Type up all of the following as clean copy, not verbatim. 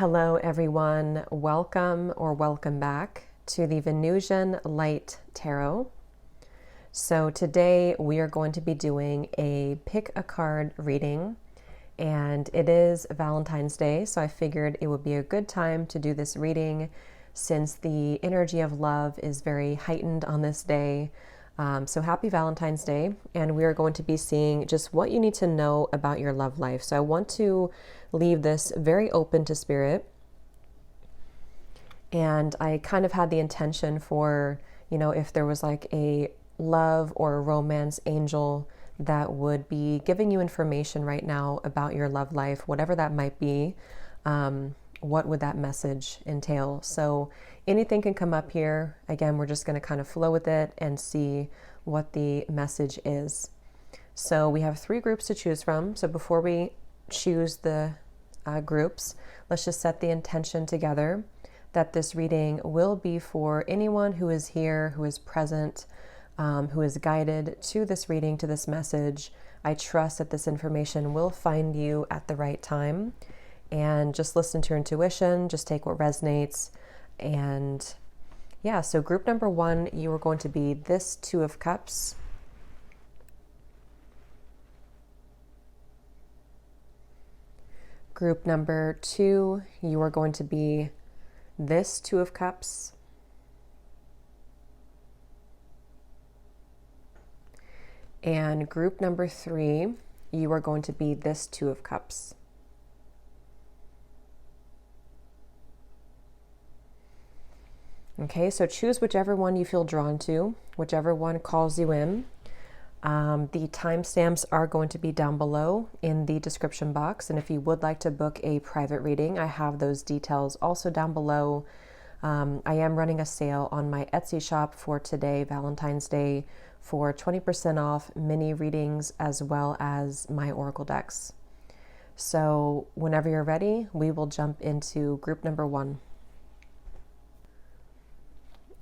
Hello everyone, welcome or welcome back to the Venusian Light Tarot. So today we are going to be doing a pick a card reading, and it is Valentine's Day, so I figured it would be a good time to do this reading since the energy of love is very heightened on this day. So happy Valentine's Day, and we are going to be seeing just what you need to know about your love life. So I want to leave this very open to spirit, and I kind of had the intention for, if there was like a love or a romance angel that would be giving you information right now about your love life, whatever that might be, what would that message entail? So anything can come up here. Again, we're just going to kind of flow with it and see what the message is. So we have 3 groups to choose from. So before we choose the groups, let's just set the intention together that this reading will be for anyone who is here, who is present, who is guided to this reading, to this message. I trust that this information will find you at the right time. And just listen to your intuition, just take what resonates. And yeah, so group number 1, you are going to be this 2 of Cups. Group number 2, you are going to be this 2 of Cups. And group number 3, you are going to be this 2 of Cups. Okay, so choose whichever one you feel drawn to, whichever one calls you in. The timestamps are going to be down below in the description box. And if you would like to book a private reading, I have those details also down below. I am running a sale on my Etsy shop for today, Valentine's Day, for 20% off mini readings as well as my oracle decks. So whenever you're ready, we will jump into group number 1.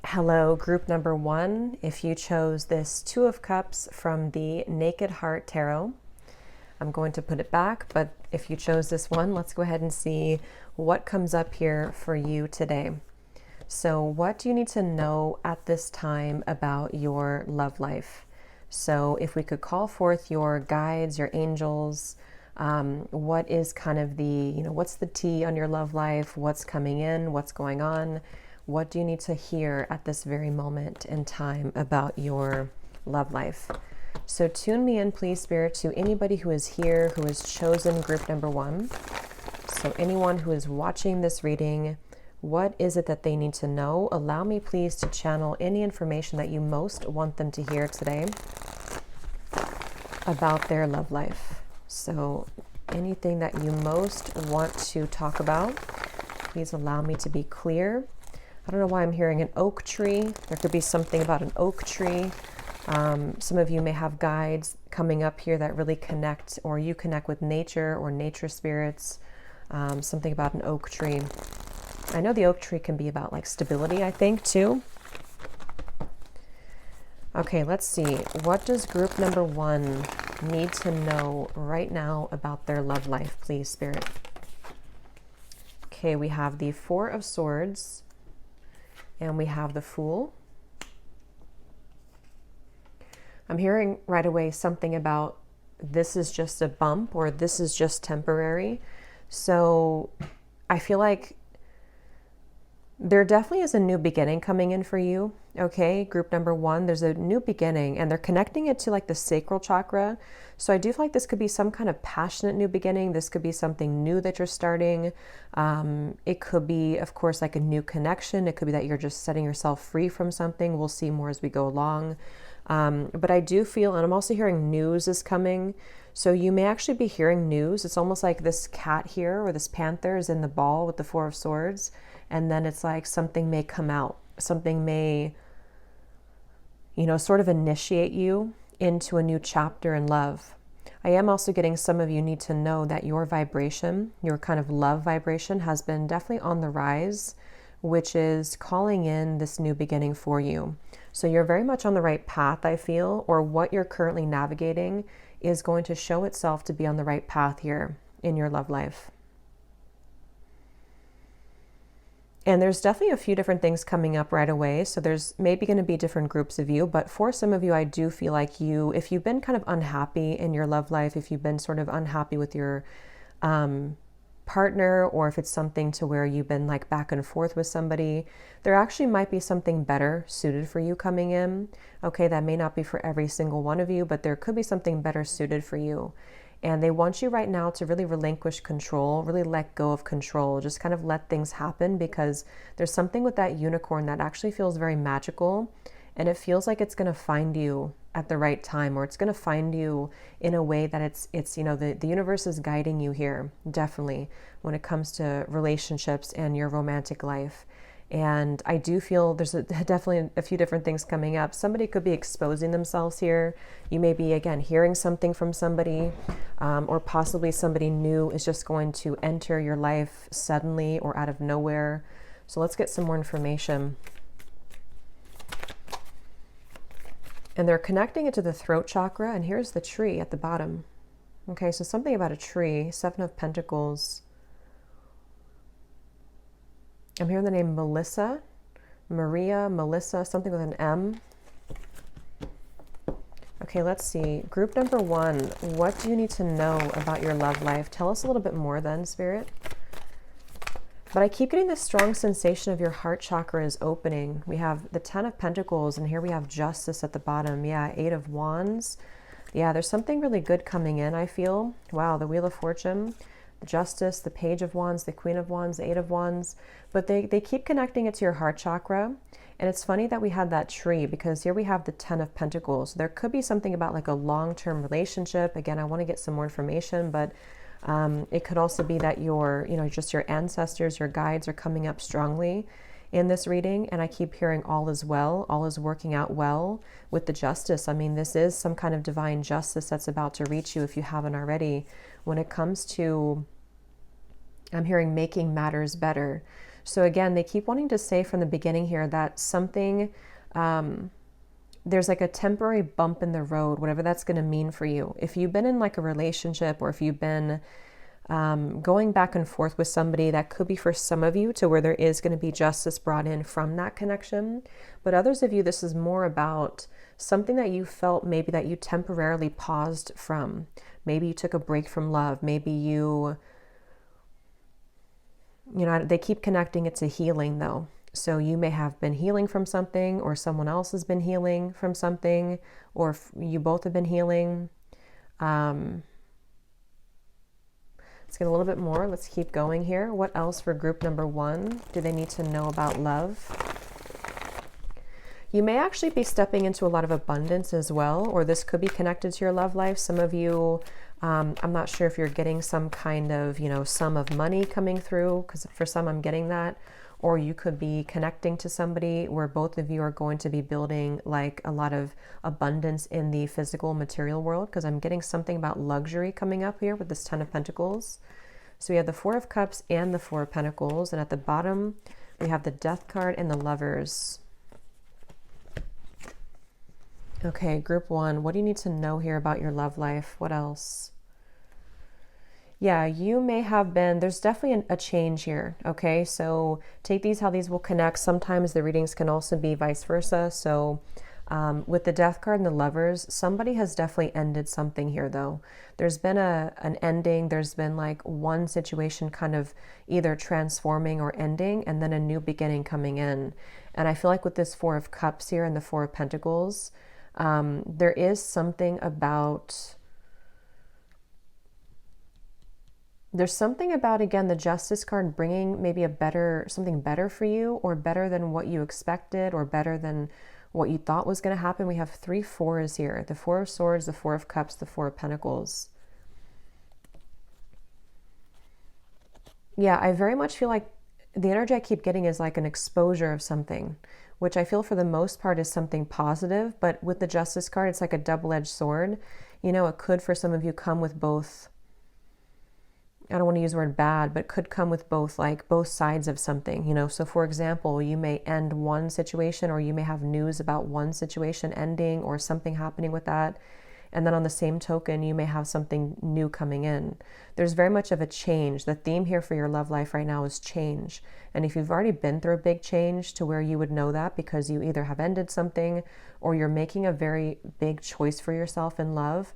Hello, group number 1. If you chose this 2 of Cups from the Naked Heart Tarot, I'm going to put it back, but if you chose this one, let's go ahead and see what comes up here for you today. So what do you need to know at this time about your love life? So if we could call forth your guides, your angels, what is kind of the, what's the tea on your love life? What's coming in? What's going on? What do you need to hear at this very moment in time about your love life? So tune me in, please, Spirit, to anybody who is here, who has chosen group number 1. So anyone who is watching this reading, what is it that they need to know? Allow me, please, to channel any information that you most want them to hear today about their love life. So anything that you most want to talk about, please allow me to be clear. I don't know why I'm hearing an oak tree. There could be something about an oak tree. Some of you may have guides coming up here that really connect, or you connect with nature or nature spirits. Something about an oak tree. I know the oak tree can be about like stability, I think, too. Okay, let's see. What does group number 1 need to know right now about their love life, please, Spirit? Okay, we have the 4 of Swords. And we have the Fool. I'm hearing right away something about this is just a bump, or this is just temporary. So I feel like there definitely is a new beginning coming in for you. Okay, group number 1, there's a new beginning, and they're connecting it to like the sacral chakra. So I do feel like this could be some kind of passionate new beginning. This could be something new that you're starting. It could be, of course, like a new connection. It could be that you're just setting yourself free from something. We'll see more as we go along. But I do feel, and I'm also hearing news is coming. So you may actually be hearing news. It's almost like this cat here, or this panther is in the ball with the 4 of Swords. And then it's like something may come out. Something may, sort of initiate you into a new chapter in love. I am also getting some of you need to know that your vibration, your kind of love vibration, has been definitely on the rise, which is calling in this new beginning for you. So you're very much on the right path, I feel, or what you're currently navigating is going to show itself to be on the right path here in your love life. And there's definitely a few different things coming up right away. So there's maybe going to be different groups of you. But for some of you, I do feel like if you've been kind of unhappy in your love life, if you've been sort of unhappy with your partner, or if it's something to where you've been like back and forth with somebody, there actually might be something better suited for you coming in. Okay, that may not be for every single one of you, but there could be something better suited for you. And they want you right now to really relinquish control, really let go of control, just kind of let things happen, because there's something with that unicorn that actually feels very magical, and it feels like it's going to find you at the right time, or it's going to find you in a way that it's the universe is guiding you here, definitely, when it comes to relationships and your romantic life. And I do feel there's definitely a few different things coming up. Somebody could be exposing themselves here. You may be, again, hearing something from somebody, or possibly somebody new is just going to enter your life suddenly or out of nowhere. So let's get some more information. And they're connecting it to the throat chakra. And here's the tree at the bottom. Okay, so something about a tree, 7 of Pentacles. I'm hearing the name Melissa, Maria, Melissa, something with an M. Okay, let's see. Group number 1, what do you need to know about your love life? Tell us a little bit more then, Spirit. But I keep getting this strong sensation of your heart chakra is opening. We have the 10 of Pentacles, and here we have Justice at the bottom. Yeah, 8 of Wands. Yeah, there's something really good coming in, I feel. Wow, the Wheel of Fortune, the Justice, the Page of Wands, the Queen of Wands, the 8 of Wands. But they keep connecting it to your heart chakra. And it's funny that we had that tree, because here we have the 10 of Pentacles. There could be something about like a long-term relationship. Again, I want to get some more information, but it could also be that just your ancestors, your guides are coming up strongly in this reading. And I keep hearing all is well, all is working out well with the Justice. I mean, this is some kind of divine justice that's about to reach you if you haven't already. When it comes to, I'm hearing making matters better. So again, they keep wanting to say from the beginning here that something, there's like a temporary bump in the road, whatever that's going to mean for you. If you've been in like a relationship, or if you've been going back and forth with somebody, that could be for some of you to where there is going to be justice brought in from that connection. But others of you, this is more about something that you felt maybe that you temporarily paused from. Maybe you took a break from love. Maybe they keep connecting it to healing though. So you may have been healing from something, or someone else has been healing from something, or you both have been healing. Let's get a little bit more. Let's keep going here. What else for group number 1 do they need to know about love? You may actually be stepping into a lot of abundance as well, or this could be connected to your love life. Some of you, I'm not sure if you're getting some kind of, sum of money coming through, because for some I'm getting that. Or you could be connecting to somebody where both of you are going to be building like a lot of abundance in the physical material world, because I'm getting something about luxury coming up here with this 10 of Pentacles. So we have the 4 of Cups and the 4 of Pentacles. And at the bottom, we have the Death card and the Lovers. Okay, group 1, what do you need to know here about your love life? What else? Yeah, you may have been, there's definitely a change here, okay? So take these how these will connect. Sometimes the readings can also be vice versa. So with the Death card and the Lovers, somebody has definitely ended something here though. There's been an ending. There's been like one situation kind of either transforming or ending, and then a new beginning coming in. And I feel like with this 4 of Cups here and the 4 of Pentacles, there is something about... There's something about, again, the Justice card bringing maybe something better for you, or better than what you expected, or better than what you thought was going to happen. We have 3 4s here. The 4 of Swords, the 4 of Cups, the 4 of Pentacles. Yeah, I very much feel like the energy I keep getting is like an exposure of something, which I feel for the most part is something positive. But with the Justice card, it's like a double-edged sword. It could for some of you come with both... I don't want to use the word bad, but could come with both sides of something, So for example, you may end one situation, or you may have news about one situation ending or something happening with that. And then on the same token, you may have something new coming in. There's very much of a change. The theme here for your love life right now is change. And if you've already been through a big change to where you would know that because you either have ended something or you're making a very big choice for yourself in love,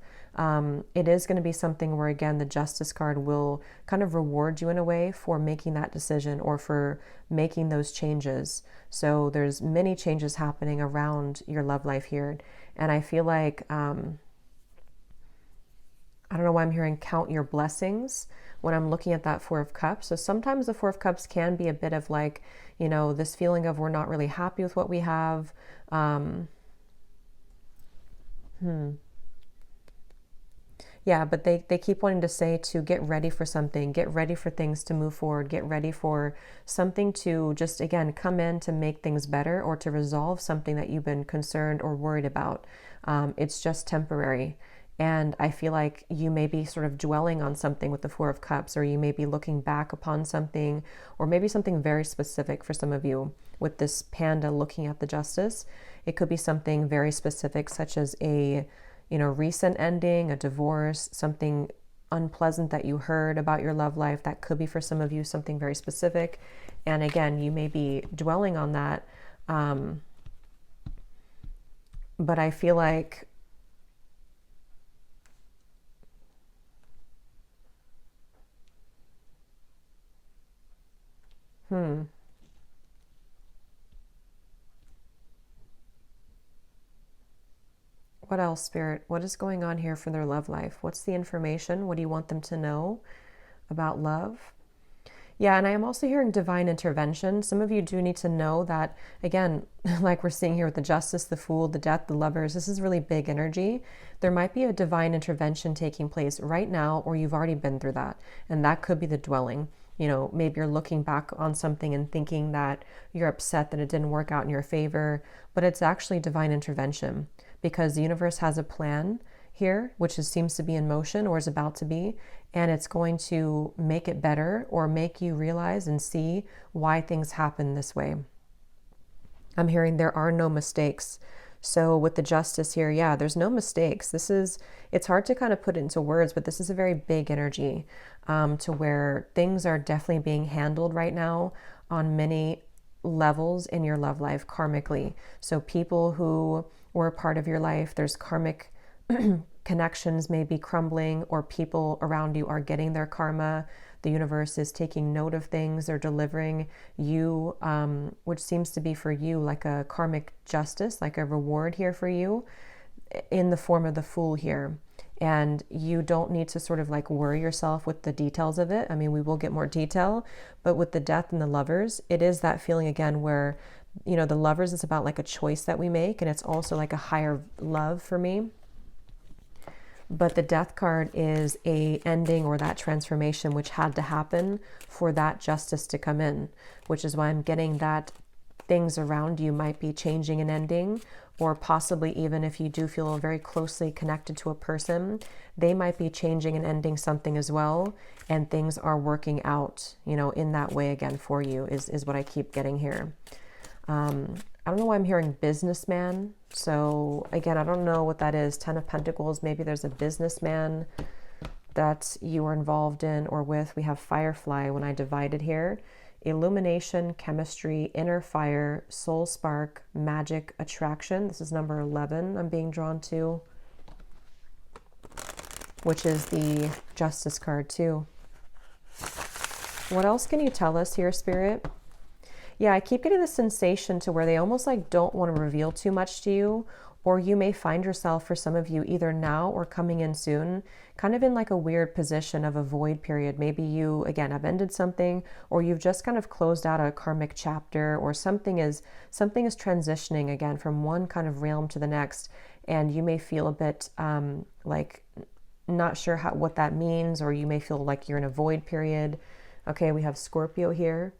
it is going to be something where, again, the Justice card will kind of reward you in a way for making that decision or for making those changes. So there's many changes happening around your love life here. And I feel like, I don't know why I'm hearing count your blessings when I'm looking at that Four of Cups. So sometimes the Four of Cups can be a bit of like, you know, this feeling of we're not really happy with what we have. Yeah, but they keep wanting to say to get ready for something, get ready for things to move forward, get ready for something to just, again, come in to make things better or to resolve something that you've been concerned or worried about. It's just temporary. And I feel like you may be sort of dwelling on something with the Four of Cups, or you may be looking back upon something, or maybe something very specific for some of you with this panda looking at the Justice. It could be something very specific, such as a, you know, recent ending, a divorce, something unpleasant that you heard about your love life. That could be for some of you something very specific. And again, you may be dwelling on that. But I feel like what else, Spirit? What is going on here for their love life? What's the information? What do you want them to know about love? Yeah, and I am also hearing divine intervention. Some of you do need to know that, again, like we're seeing here with the Justice, the Fool, the Death, the Lovers, this is really big energy. There might be a divine intervention taking place right now, or you've already been through that. And that could be the dwelling. You know, maybe you're looking back on something and thinking that you're upset that it didn't work out in your favor, but it's actually divine intervention because the universe has a plan here, which seems to be in motion or is about to be, and it's going to make it better or make you realize and see why things happen this way. I'm hearing there are no mistakes. So with the Justice here, yeah, there's no mistakes. It's hard to kind of put it into words, but this is a very big energy to where things are definitely being handled right now on many levels in your love life karmically. So people who were a part of your life, there's karmic connections may be crumbling, or people around you are getting their karma. The universe is taking note of things. They're delivering you, which seems to be for you like a karmic justice, like a reward here for you in the form of the Fool here. And you don't need to sort of like worry yourself with the details of it. I mean, we will get more detail, but with the Death and the Lovers, it is that feeling again where, you know, the Lovers is about like a choice that we make, and it's also like a higher love for me. But the Death card is a ending or that transformation which had to happen for that Justice to come in, which is why I'm getting that things around you might be changing and ending, or possibly even if you do feel very closely connected to a person, they might be changing and ending something as well, and things are working out, you know, in that way again for you is what I keep getting here. I don't know why I'm hearing businessman. So again, I don't know what that is. 10 of Pentacles, maybe there's a businessman that you are involved in or with. We have Firefly when I divided here. Illumination, chemistry, inner fire, soul spark, magic, attraction. This is number 11 I'm being drawn to, which is the Justice card too. What else can you tell us here, Spirit? Yeah, I keep getting the sensation to where they almost like don't want to reveal too much to you, or you may find yourself, for some of you, either now or coming in soon, kind of in like a weird position of a void period. Maybe you, again, have ended something, or you've just kind of closed out a karmic chapter, or something is transitioning again from one kind of realm to the next, and you may feel a bit like not sure what that means, or you may feel like you're in a void period. Okay, we have Scorpio here.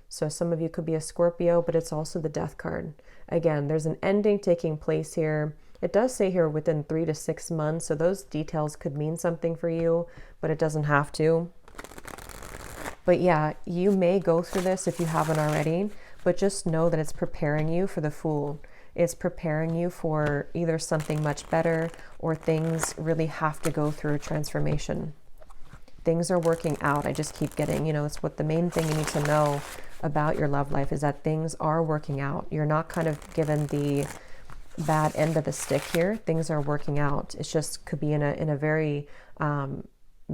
So some of you could be a Scorpio, but it's also the Death card. Again, there's an ending taking place here. It does say here within 3 to 6 months, so those details could mean something for you, but it doesn't have to. But yeah, you may go through this if you haven't already, but just know that it's preparing you for the Fool. It's preparing you for either something much better or things really have to go through a transformation. Things are working out. I just keep getting, it's what the main thing you need to know about your love life is that things are working out. You're not kind of given the bad end of the stick here. Things are working out. It's just could be in a very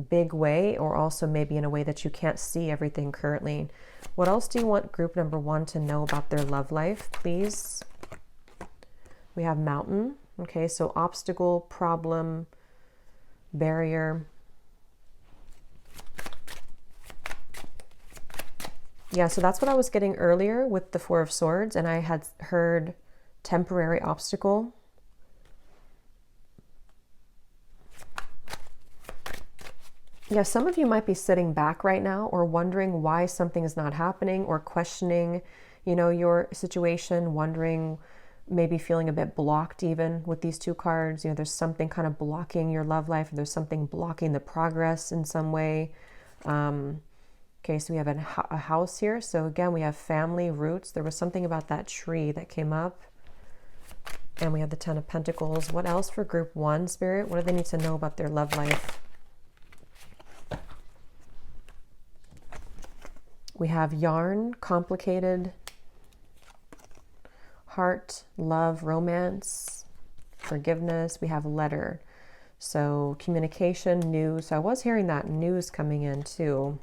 big way, or also maybe in a way that you can't see everything currently. What else do you want group number 1 to know about their love life, please? We have mountain. Okay, so obstacle, problem, barrier. Yeah, so that's what I was getting earlier with the 4 of Swords, and I had heard temporary obstacle. Yeah, some of you might be sitting back right now or wondering why something is not happening, or questioning, your situation, wondering, maybe feeling a bit blocked even with these 2 cards. There's something kind of blocking your love life. There's something blocking the progress in some way. Okay, so we have a house here. So again, we have family, roots. There was something about that tree that came up. And we have the 10 of Pentacles. What else for group 1, Spirit? What do they need to know about their love life? We have yarn, complicated, heart, love, romance, forgiveness. We have letter. So communication, news. So I was hearing that news coming in too.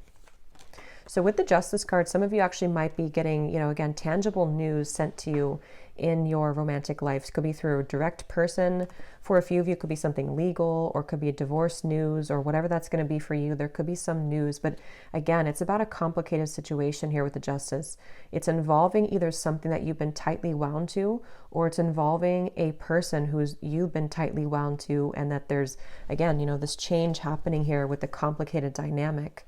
So with the Justice card, some of you actually might be getting, again, tangible news sent to you in your romantic life. It could be through a direct person. For a few of you, it could be something legal, or could be a divorce news, or whatever that's going to be for you. There could be some news, but again, it's about a complicated situation here with the Justice. It's involving either something that you've been tightly wound to, or it's involving a person you've been tightly wound to, and that there's, again, this change happening here with the complicated dynamic.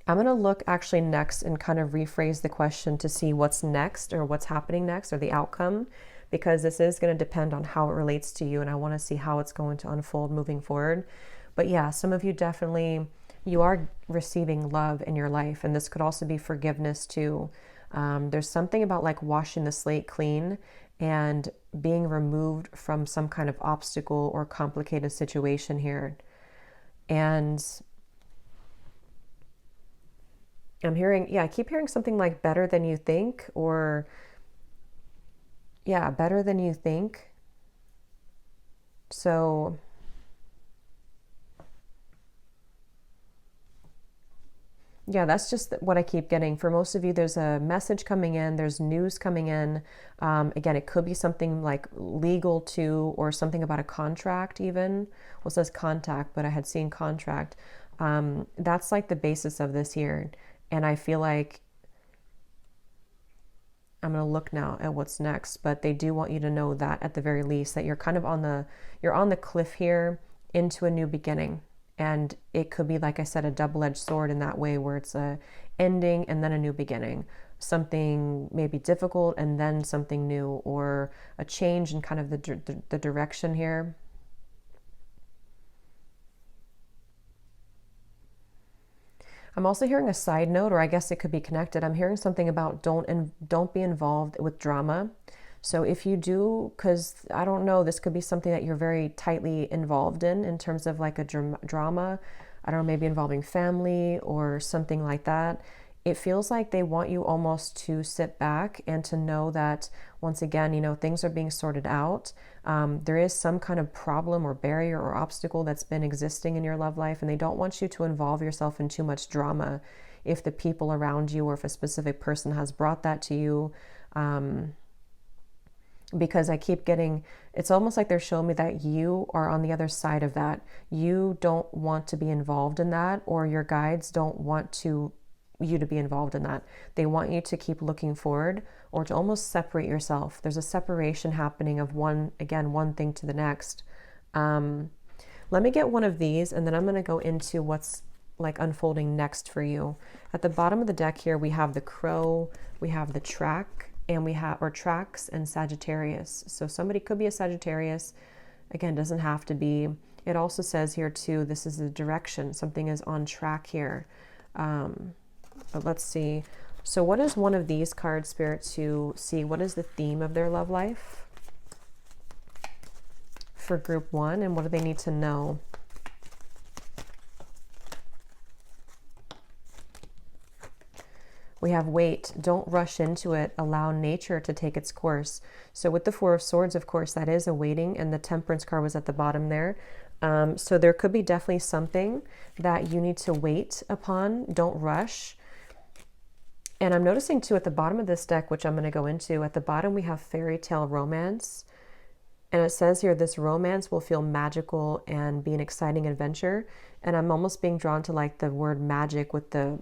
I'm going to look actually next and kind of rephrase the question to see what's next, or what's happening next, or the outcome, because this is going to depend on how it relates to you, and I want to see how it's going to unfold moving forward. But yeah, some of you definitely, you are receiving love in your life, and this could also be forgiveness too. There's something about like washing the slate clean and being removed from some kind of obstacle or complicated situation here. And I'm hearing, I keep hearing something like better than you think, or better than you think. So that's just what I keep getting. For most of you, there's a message coming in, there's news coming in. Again, it could be something like legal too, or something about a contract even. Well, it says contact, but I had seen contract. That's like the basis of this year. And I feel like I'm going to look now at what's next, but they do want you to know that at the very least, that you're kind of on the cliff here into a new beginning. And it could be, like I said, a double-edged sword in that way, where it's a ending and then a new beginning. Something maybe difficult and then something new, or a change in kind of the direction here. I'm also hearing a side note, or I guess it could be connected. I'm hearing something about don't be involved with drama. So if you do, because I don't know, this could be something that you're very tightly involved in terms of like a drama. I don't know, maybe involving family or something like that. It feels like they want you almost to sit back and to know that, once again, things are being sorted out. There is some kind of problem or barrier or obstacle that's been existing in your love life, and they don't want you to involve yourself in too much drama if the people around you, or if a specific person has brought that to you. Because I keep getting, it's almost like they're showing me that you are on the other side of that. You don't want to be involved in that, or your guides don't want you to be involved in that. They want you to keep looking forward, or to almost separate yourself. There's a separation happening of one thing to the next. Let me get one of these, and then I'm going to go into what's like unfolding next for you. At the bottom of the deck here, we have the Crow, we have the Track, and we have, or Tracks, and Sagittarius. So somebody could be a Sagittarius. Again, doesn't have to be. It also says here too, this is the direction. Something is on track here. But let's see. So what is one of these cards, Spirit, to see what is the theme of their love life for group 1, and what do they need to know? We have wait, don't rush into it, allow nature to take its course. So with the 4 of Swords, of course, that is a waiting, and the Temperance card was at the bottom there. So there could be definitely something that you need to wait upon. Don't rush. And I'm noticing too at the bottom of this deck, which I'm going to go into, at the bottom we have fairy tale romance. And it says here, this romance will feel magical and be an exciting adventure. And I'm almost being drawn to like the word magic with the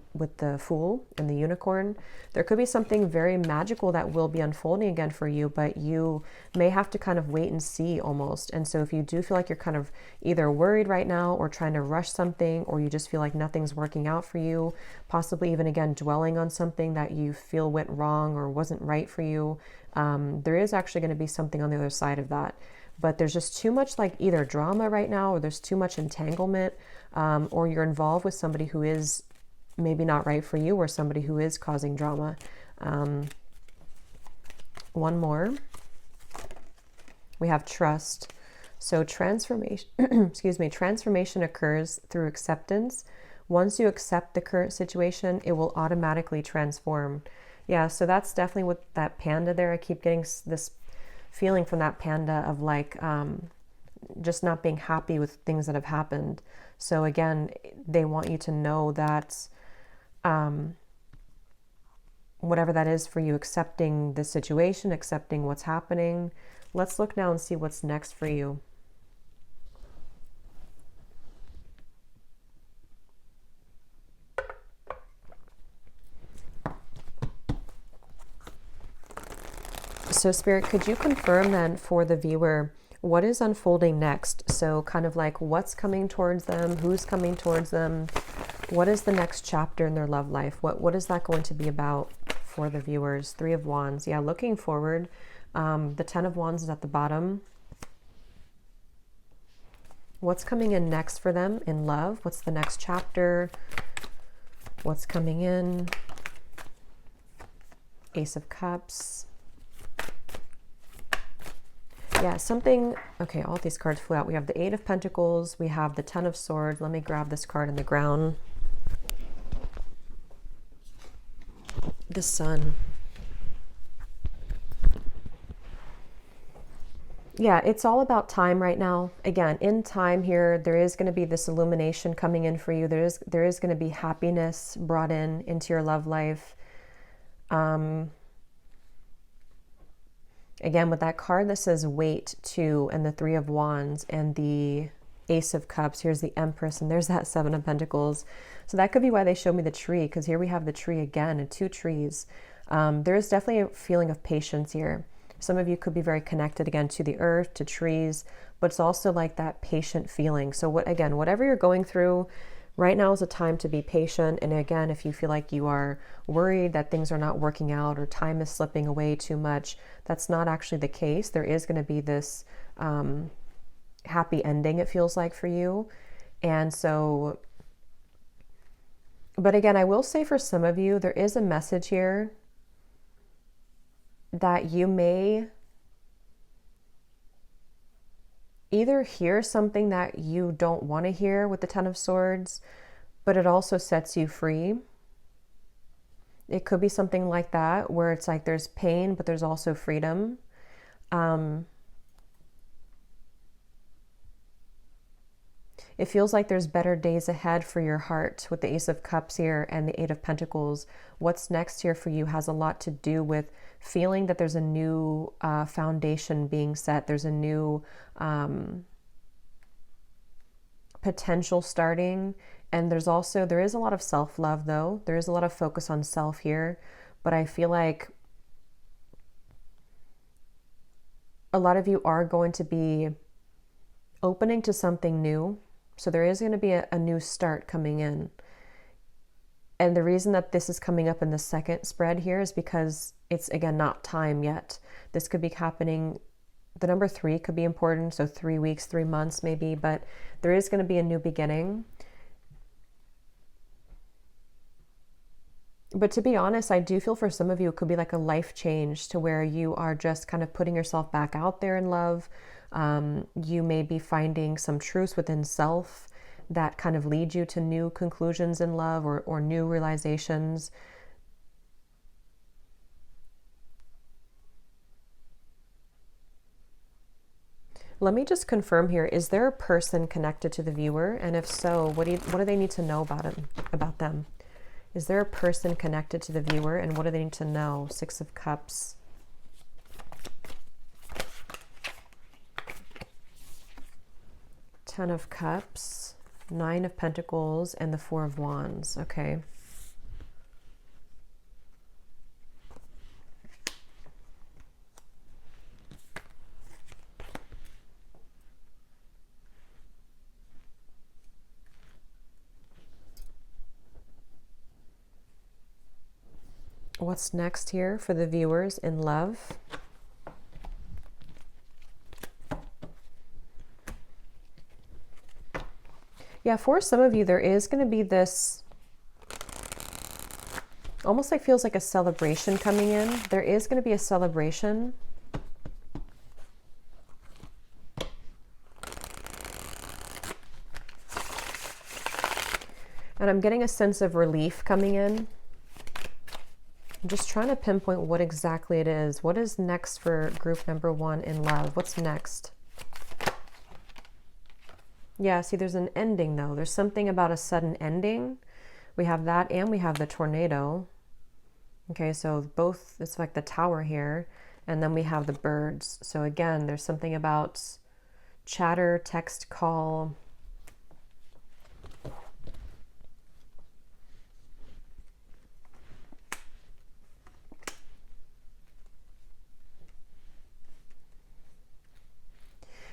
Fool and the unicorn. There could be something very magical that will be unfolding again for you, but you may have to kind of wait and see almost. And so if you do feel like you're kind of either worried right now or trying to rush something, or you just feel like nothing's working out for you, possibly even again dwelling on something that you feel went wrong or wasn't right for you, there is actually going to be something on the other side of that. But there's just too much like either drama right now, or there's too much entanglement, or you're involved with somebody who is maybe not right for you, or somebody who is causing drama. One more. We have trust. So transformation, excuse me, transformation occurs through acceptance. Once you accept the current situation, it will automatically transform. Yeah, so that's definitely with that panda there. I keep getting this feeling from that panda of like just not being happy with things that have happened. So again, they want you to know that whatever that is for you, accepting the situation, accepting what's happening. Let's look now and see what's next for you. So Spirit, could you confirm then for the viewer, what is unfolding next? So kind of like what's coming towards them, who's coming towards them, what is the next chapter in their love life? What is that going to be about for the viewers? 3 of Wands. Yeah, looking forward. The 10 of Wands is at the bottom. What's coming in next for them in love? What's the next chapter? What's coming in? Ace of Cups. Yeah, something, okay, all these cards flew out. We have the 8 of Pentacles, we have the 10 of Swords. Let me grab this card in the ground. The Sun. Yeah, it's all about time right now. Again, in time here, there is going to be this illumination coming in for you. There is going to be happiness brought into your love life. Again, with that card that says wait 2 and the 3 of Wands and the Ace of Cups, here's the Empress, and there's that 7 of Pentacles. So that could be why they showed me the tree, because here we have the tree again and 2 trees. There is definitely a feeling of patience here. Some of you could be very connected again to the earth, to trees, but it's also like that patient feeling. So whatever you're going through, right now is a time to be patient. And again, if you feel like you are worried that things are not working out or time is slipping away too much, that's not actually the case. There is going to be this happy ending, it feels like, for you. And so, but again, I will say for some of you, there is a message here that you may either hear something that you don't want to hear with the 10 of Swords, but it also sets you free. It could be something like that, where it's like there's pain, but there's also freedom. It feels like there's better days ahead for your heart with the Ace of Cups here and the 8 of Pentacles. What's next here for you has a lot to do with feeling that there's a new foundation being set. There's a new potential starting. And there is a lot of self-love though. There is a lot of focus on self here. But I feel like a lot of you are going to be opening to something new. So there is going to be a new start coming in. And the reason that this is coming up in the second spread here is because it's, again, not time yet. This could be happening. The number 3 could be important. So 3 weeks, 3 months maybe, but there is going to be a new beginning. But to be honest, I do feel for some of you, it could be like a life change to where you are just kind of putting yourself back out there in love. You may be finding some truths within self that kind of lead you to new conclusions in love, or new realizations. Let me just confirm here. Is there a person connected to the viewer? And if so, what do they need to know about them? Is there a person connected to the viewer, and what do they need to know? Six of Cups. Ten of Cups. Nine of Pentacles, and the Four of Wands. Okay. What's next here for the viewers in love? Yeah, for some of you, there is going to be this, almost like feels like a celebration coming in. There is going to be a celebration. And I'm getting a sense of relief coming in. I'm just trying to pinpoint what exactly it is. What is next for group number one in love? What's next? Yeah, see, there's an ending though. There's something about a sudden ending. We have that, and we have the tornado. Okay, so both, it's like the tower here, and then we have the birds. So again, there's something about chatter, text, call.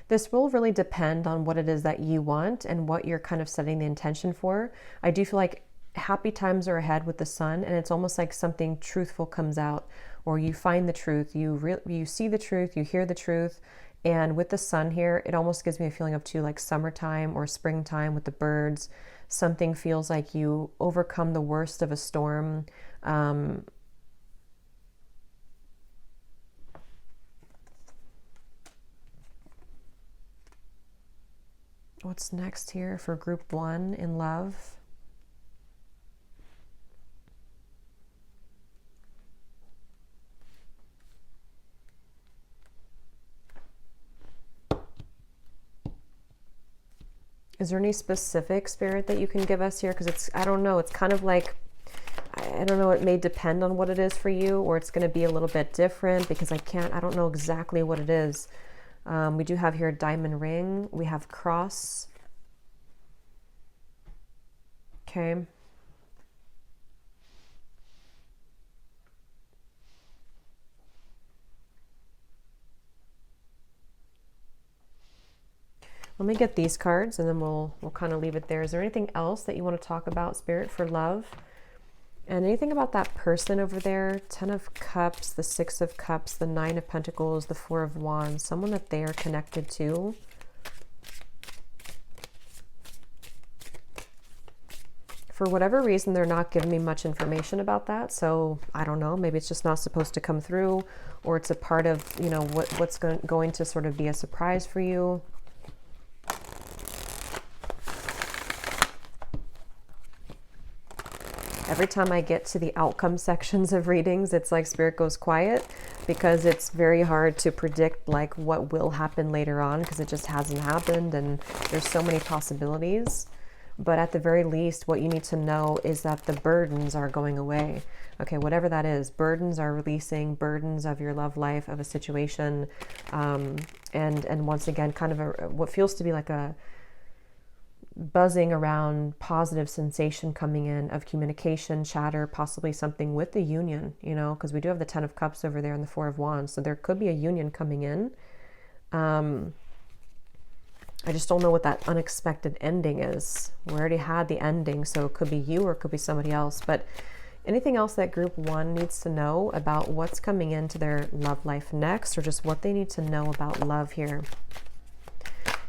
This will really depend on what it is that you want and what you're kind of setting the intention for. I do feel like happy times are ahead with the sun, and it's almost like something truthful comes out, or you find the truth, you see the truth, you hear the truth. And with the sun here, it almost gives me a feeling of too like summertime or springtime with the birds. Something feels like you overcome the worst of a storm. What's next here for group one in love? Is there any specific, Spirit, that you can give us here? Because it's, I don't know, it's kind of like, I don't know, it may depend on what it is for you, or it's going to be a little bit different because I don't know exactly what it is. We do have here a diamond ring. We have cross. Okay. Let me get these cards, and then we'll kind of leave it there. Is there anything else that you want to talk about, Spirit, for love? And anything about that person over there? Ten of Cups, the Six of Cups, the Nine of Pentacles, the Four of Wands. Someone that they are connected to. For whatever reason, they're not giving me much information about that. So I don't know. Maybe it's just not supposed to come through, or it's a part of, you know, what's going to sort of be a surprise for you. Every time I get to the outcome sections of readings, it's like Spirit goes quiet, because it's very hard to predict like what will happen later on, because it just hasn't happened and there's so many possibilities. But at the very least, what you need to know is that the burdens are going away. Okay, whatever that is, burdens are releasing, burdens of your love life, of a situation. And once again, kind of what feels to be like a buzzing around positive sensation coming in of communication, chatter, possibly something with the union, you know, because we do have the Ten of Cups over there and the Four of Wands. So there could be a union coming in. I just don't know what that unexpected ending is. We already had the ending, so it could be you or it could be somebody else. But anything else that group one needs to know about what's coming into their love life next, or just what they need to know about love here?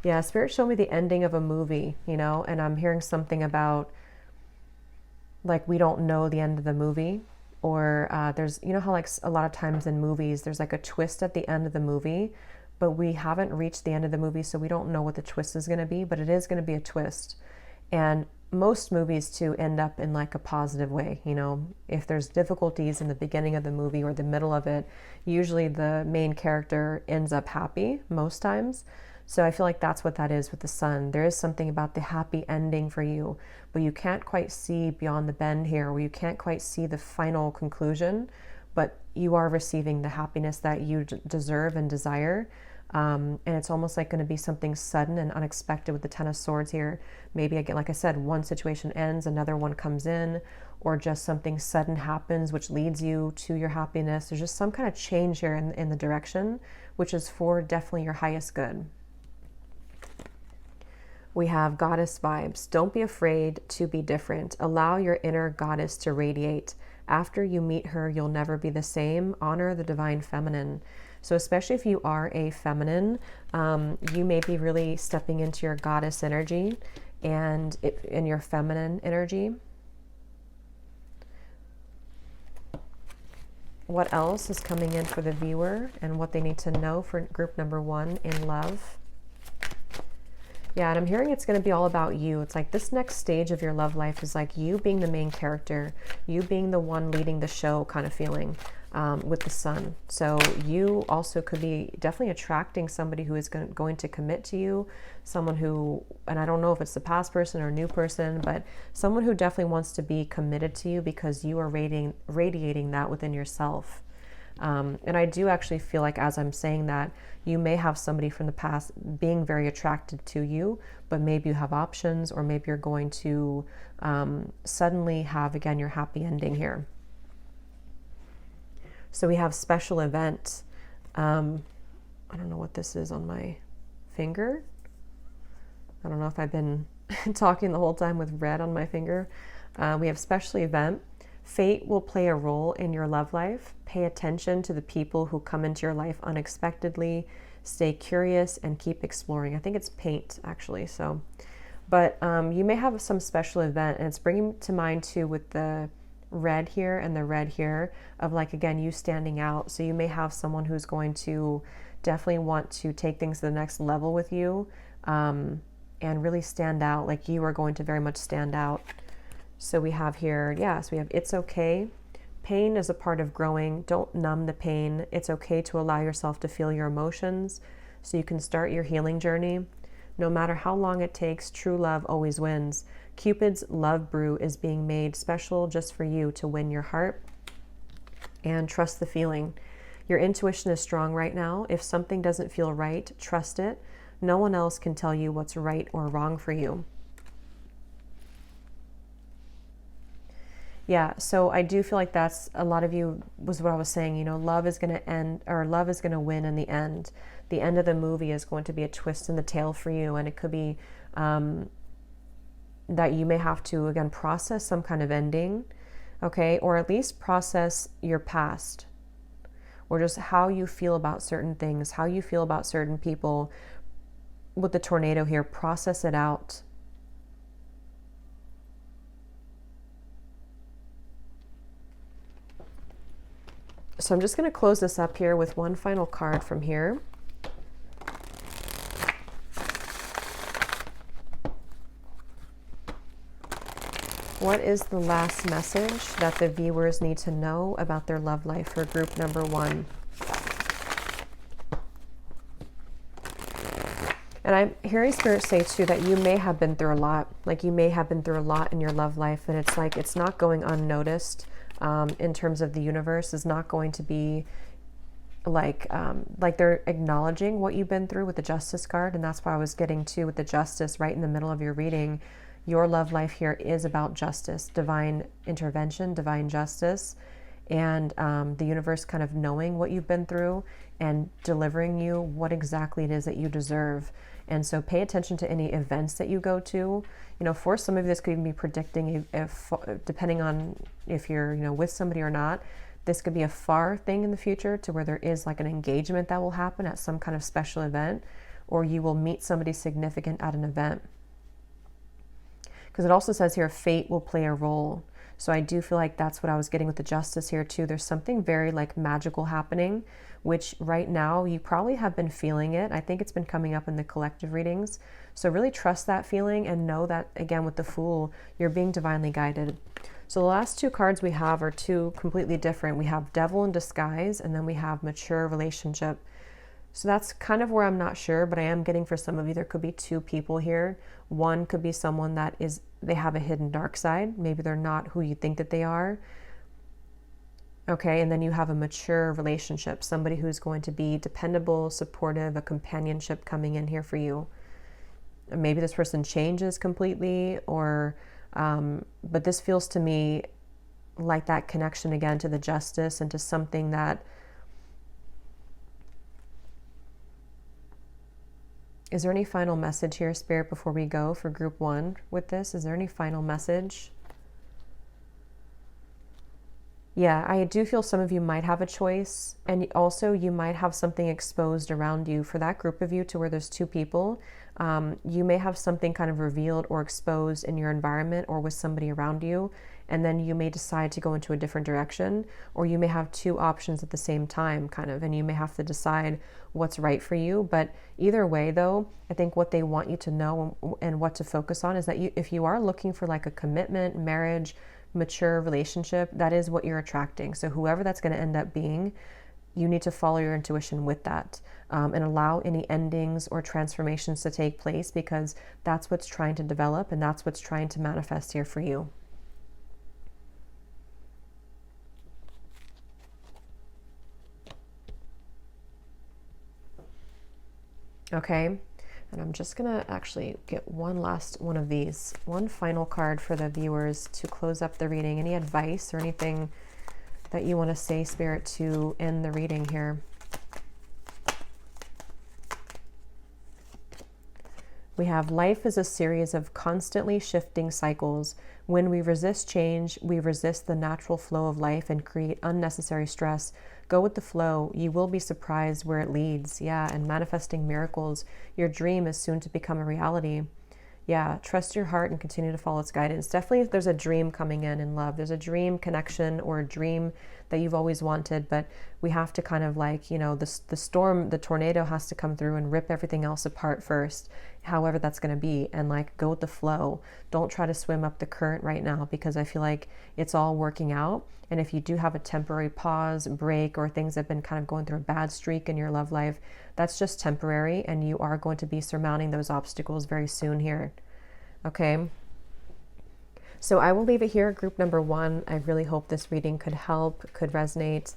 Yeah, Spirit showed me the ending of a movie, you know, and I'm hearing something about like we don't know the end of the movie, or there's, you know how like a lot of times in movies there's like a twist at the end of the movie, but we haven't reached the end of the movie, so we don't know what the twist is going to be, but it is going to be a twist. And most movies too end up in like a positive way. You know, if there's difficulties in the beginning of the movie or the middle of it, usually the main character ends up happy most times. So I feel like that's what that is with the sun. There is something about the happy ending for you, but you can't quite see beyond the bend here, where you can't quite see the final conclusion, but you are receiving the happiness that you deserve and desire. And it's almost like going to be something sudden and unexpected with the Ten of Swords here. Maybe, again, like I said, one situation ends, another one comes in, or just something sudden happens which leads you to your happiness. There's just some kind of change here in the direction, which is for definitely your highest good. We have goddess vibes. Don't be afraid to be different. Allow your inner goddess to radiate. After you meet her, you'll never be the same. Honor the divine feminine. So especially if you are a feminine, you may be really stepping into your goddess energy and in your feminine energy. What else is coming in for the viewer and what they need to know for group number 1 in love? Yeah, and I'm hearing it's going to be all about you. It's like this next stage of your love life is like you being the main character, you being the one leading the show kind of feeling with the sun. So you also could be definitely attracting somebody who is going to commit to you, someone who, and I don't know if it's the past person or new person, but someone who definitely wants to be committed to you because you are radiating that within yourself. And I do actually feel like as I'm saying that, you may have somebody from the past being very attracted to you, but maybe you have options, or maybe you're going to suddenly have, again, your happy ending here. So we have special event. I don't know what this is on my finger. I don't know if I've been talking the whole time with red on my finger. We have special event. Fate will play a role in your love life. Pay attention to the people who come into your life unexpectedly. Stay curious and keep exploring. I think it's paint, actually. So, but you may have some special event, and it's bringing to mind too with the red here and the red here of like, again, you standing out. So you may have someone who's going to definitely want to take things to the next level with you and really stand out. Like you are going to very much stand out. So we have here, so we have it's okay. Pain is a part of growing. Don't numb the pain. It's okay to allow yourself to feel your emotions so you can start your healing journey. No matter how long it takes, true love always wins. Cupid's love brew is being made special just for you to win your heart. And trust the feeling. Your intuition is strong right now. If something doesn't feel right, trust it. No one else can tell you what's right or wrong for you. Yeah, so I do feel like that's a lot of you was what I was saying, you know, love is going to end, or love is going to win in the end. The end of the movie is going to be a twist in the tail for you, and it could be that you may have to, again, process some kind of ending, okay, or at least process your past, or just how you feel about certain things, how you feel about certain people. With the tornado here, process it out. So I'm just going to close this up here with one final card from here. What is the last message that the viewers need to know about their love life for group number 1? And I'm hearing Spirit say too that you may have been through a lot. Like you may have been through a lot in your love life, and it's like it's not going unnoticed. In terms of the universe is not going to be like they're acknowledging what you've been through with the Justice card. And that's why I was getting to with the Justice right in the middle of your reading. Your love life here is about justice, divine intervention, divine justice, and the universe kind of knowing what you've been through and delivering you what exactly it is that you deserve. And so pay attention to any events that you go to. You know, for some of you, this could even be predicting if depending on if you're, you know, with somebody or not, this could be a far thing in the future to where there is like an engagement that will happen at some kind of special event, or you will meet somebody significant at an event. Because it also says here, fate will play a role. So I do feel like that's what I was getting with the Justice here too. There's something very like magical happening, which right now you probably have been feeling it. I think it's been coming up in the collective readings. So really trust that feeling and know that, again, with the Fool, you're being divinely guided. So the last two cards we have are two completely different. We have Devil in Disguise, and then we have Mature Relationship. So that's kind of where I'm not sure, but I am getting for some of you, there could be two people here. One could be someone that they have a hidden dark side. Maybe they're not who you think that they are. Okay, and then you have a mature relationship, somebody who's going to be dependable, supportive, a companionship coming in here for you. Maybe this person changes completely, or but this feels to me like that connection again to the Justice and to something that is there any final message here, Spirit, before we go for group one with this? Is there any final message? Yeah, I do feel some of you might have a choice, and also you might have something exposed around you. For that group of you to where there's two people, you may have something kind of revealed or exposed in your environment or with somebody around you, and then you may decide to go into a different direction, or you may have two options at the same time, kind of, and you may have to decide what's right for you. But either way, though, I think what they want you to know and what to focus on is that if you are looking for like a commitment, marriage, mature relationship, that is what you're attracting. So whoever that's going to end up being, you need to follow your intuition with that, and allow any endings or transformations to take place, because that's what's trying to develop and that's what's trying to manifest here for you. Okay, and I'm just gonna actually get one last one of these, one final card for the viewers to close up the reading. Any advice or anything that you want to say, Spirit, to end the reading here? We have life is a series of constantly shifting cycles. When we resist change, we resist the natural flow of life and create unnecessary stress. Go with the flow. You will be surprised where it leads. Yeah, and manifesting miracles. Your dream is soon to become a reality. Yeah, trust your heart and continue to follow its guidance. Definitely there's a dream coming in love. There's a dream connection or a dream that you've always wanted, but we have to kind of like, you know, the storm, the tornado has to come through and rip everything else apart first, however that's going to be, and like go with the flow. Don't try to swim up the current right now, because I feel like it's all working out. And if you do have a temporary pause, break, or things have been kind of going through a bad streak in your love life, that's just temporary, and you are going to be surmounting those obstacles very soon here. Okay. So I will leave it here, group number one. I really hope this reading could help, could resonate.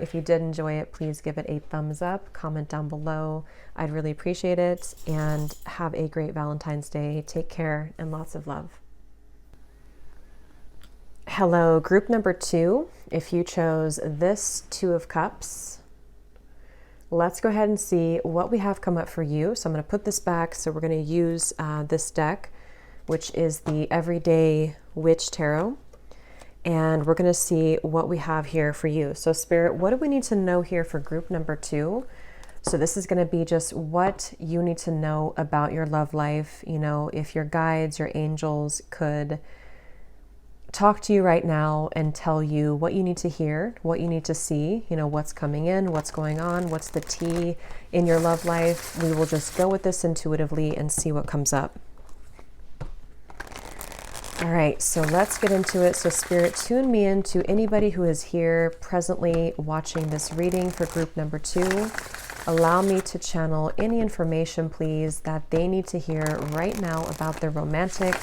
If you did enjoy it, please give it a thumbs up, comment down below. I'd really appreciate it, and have a great Valentine's Day. Take care and lots of love. Hello, group number two. If you chose this Two of Cups, let's go ahead and see what we have come up for you. So I'm going to put this back. So we're going to use this deck, which is the Everyday Witch Tarot. And we're going to see what we have here for you. So Spirit, what do we need to know here for group number two? So this is going to be just what you need to know about your love life. You know, if your guides, your angels could talk to you right now and tell you what you need to hear, what you need to see, you know, what's coming in, what's going on, what's the tea in your love life. We will just go with this intuitively and see what comes up. All right, so let's get into it. So Spirit, tune me in to anybody who is here presently watching this reading for group number two. Allow me to channel any information, please, that they need to hear right now about their romantic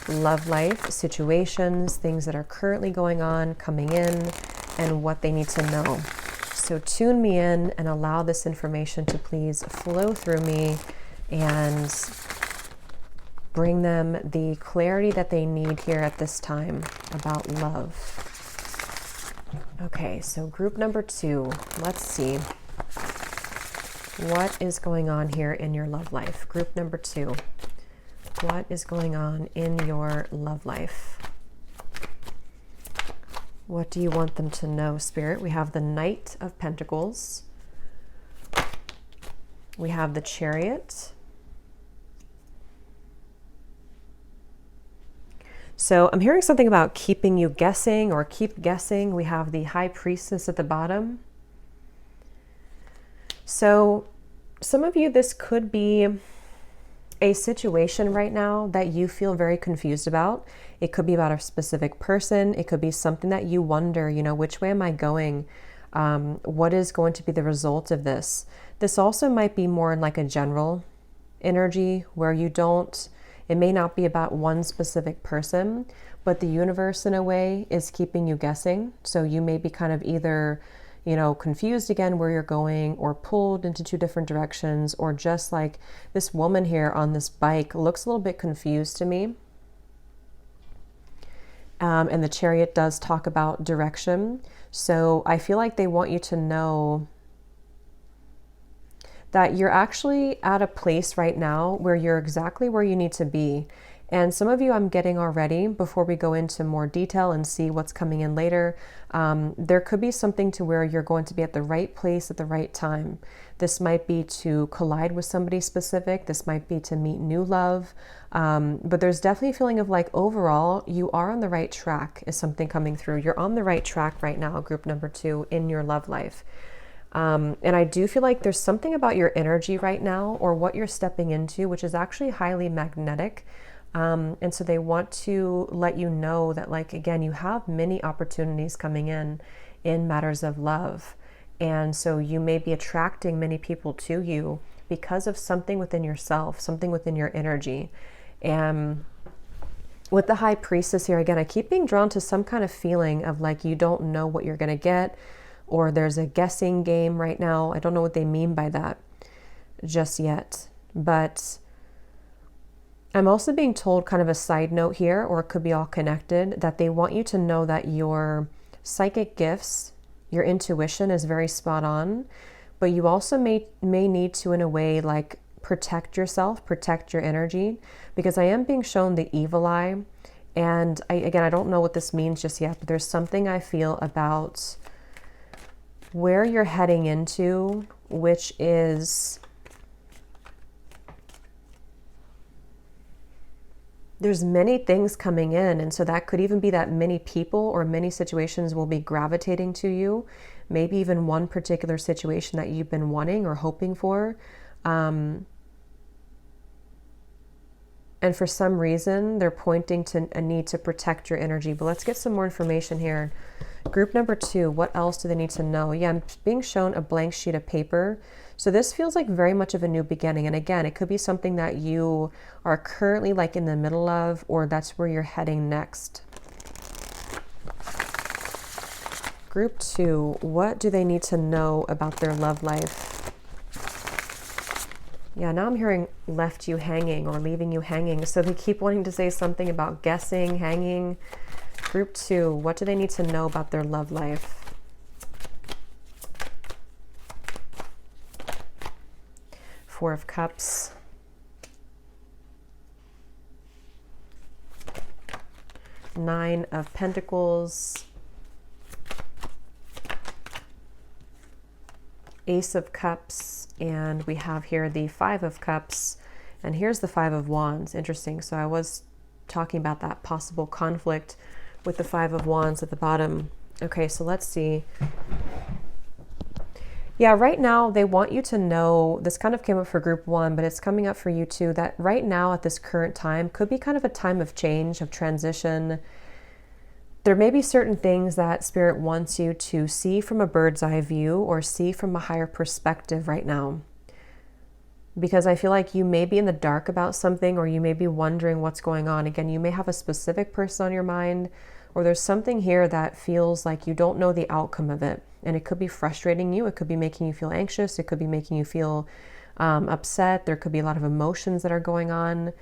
love life situations, things that are currently going on, coming in, and what they need to know. So tune me in and allow this information to please flow through me and bring them the clarity that they need here at this time about love. Okay, so group number two, let's see what is going on here in your love life. Group number two. What is going on in your love life? What do you want them to know, Spirit? We have the Knight of Pentacles. We have the Chariot. So I'm hearing something about keeping you guessing or keep guessing. We have the High Priestess at the bottom. So some of you, this could be a situation right now that you feel very confused about. It could be about a specific person. It could be something that you wonder, you know, which way am I going? What is going to be the result of this? This also might be more in like a general energy where you don't, it may not be about one specific person, but the universe in a way is keeping you guessing. So you may be kind of either, you know, confused again where you're going, or pulled into two different directions, or just like this woman here on this bike looks a little bit confused to me. And the Chariot does talk about direction. So I feel like they want you to know that you're actually at a place right now where you're exactly where you need to be. And some of you I'm getting already, before we go into more detail and see what's coming in later, there could be something to where you're going to be at the right place at the right time. This might be to collide with somebody specific. This might be to meet new love. But there's definitely a feeling of like overall, you are on the right track is something coming through. You're on the right track right now, group number 2, in your love life. And I do feel like there's something about your energy right now, or what you're stepping into, which is actually highly magnetic. And so they want to let you know that, like, again, you have many opportunities coming in matters of love. And so you may be attracting many people to you because of something within yourself, something within your energy. And with the High Priestess here, again, I keep being drawn to some kind of feeling of like you don't know what you're going to get, or there's a guessing game right now. I don't know what they mean by that just yet. But I'm also being told, kind of a side note here, or it could be all connected, that they want you to know that your psychic gifts, your intuition is very spot on, but you also may need to, in a way, like protect yourself, protect your energy, because I am being shown the evil eye. And again, I don't know what this means just yet, but there's something I feel about where you're heading into, which is, there's many things coming in. And so that could even be that many people or many situations will be gravitating to you. Maybe even one particular situation that you've been wanting or hoping for. And for some reason, they're pointing to a need to protect your energy. But let's get some more information here. Group number 2, what else do they need to know? Yeah, I'm being shown a blank sheet of paper. So this feels like very much of a new beginning. And again, it could be something that you are currently like in the middle of, or that's where you're heading next. Group 2, what do they need to know about their love life? Yeah, now I'm hearing left you hanging or leaving you hanging. So they keep wanting to say something about guessing, hanging. Group 2, what do they need to know about their love life? Four of Cups. Nine of Pentacles. Ace of Cups. And we have here the Five of Cups. And here's the Five of Wands. Interesting. So I was talking about that possible conflict with the Five of Wands at the bottom. Okay, so let's see. Yeah, right now they want you to know, this kind of came up for group 1, but it's coming up for you too, that right now at this current time could be kind of a time of change, of transition. There may be certain things that Spirit wants you to see from a bird's eye view, or see from a higher perspective right now. Because I feel like you may be in the dark about something, or you may be wondering what's going on. Again, you may have a specific person on your mind, or there's something here that feels like you don't know the outcome of it. And it could be frustrating you. It could be making you feel anxious. It could be making you feel upset. There could be a lot of emotions that are going on.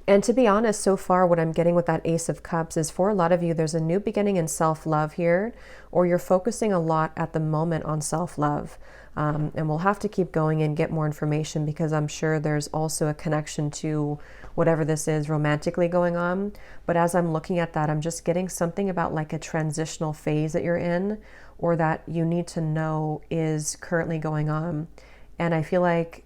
And to be honest, so far what I'm getting with that Ace of Cups is, for a lot of you, there's a new beginning in self-love here, or you're focusing a lot at the moment on self-love. And we'll have to keep going and get more information, because I'm sure there's also a connection to whatever this is romantically going on. But as I'm looking at that, I'm just getting something about like a transitional phase that you're in, or that you need to know is currently going on. And I feel like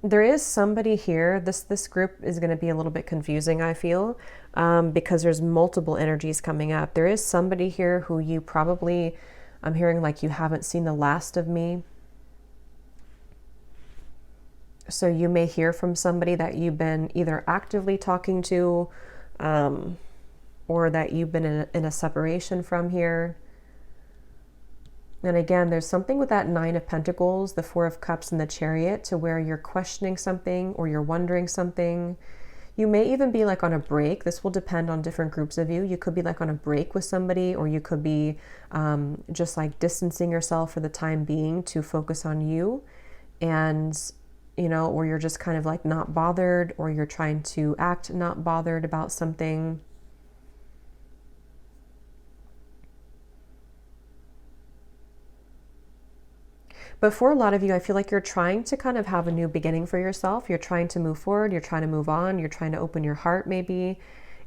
There is somebody here. This group is going to be a little bit confusing, I feel, because there's multiple energies coming up. There is somebody here who you probably, I'm hearing like you haven't seen the last of me. So you may hear from somebody that you've been either actively talking to, or that you've been in a separation from here. And again, there's something with that Nine of Pentacles, the Four of Cups, and the Chariot, to where you're questioning something or you're wondering something. You may even be like on a break. This will depend on different groups of you. You could be like on a break with somebody, or you could be just like distancing yourself for the time being to focus on you. And, you know, or you're just kind of like not bothered, or you're trying to act not bothered about something. But for a lot of you, I feel like you're trying to kind of have a new beginning for yourself. You're trying to move forward. You're trying to move on. You're trying to open your heart maybe.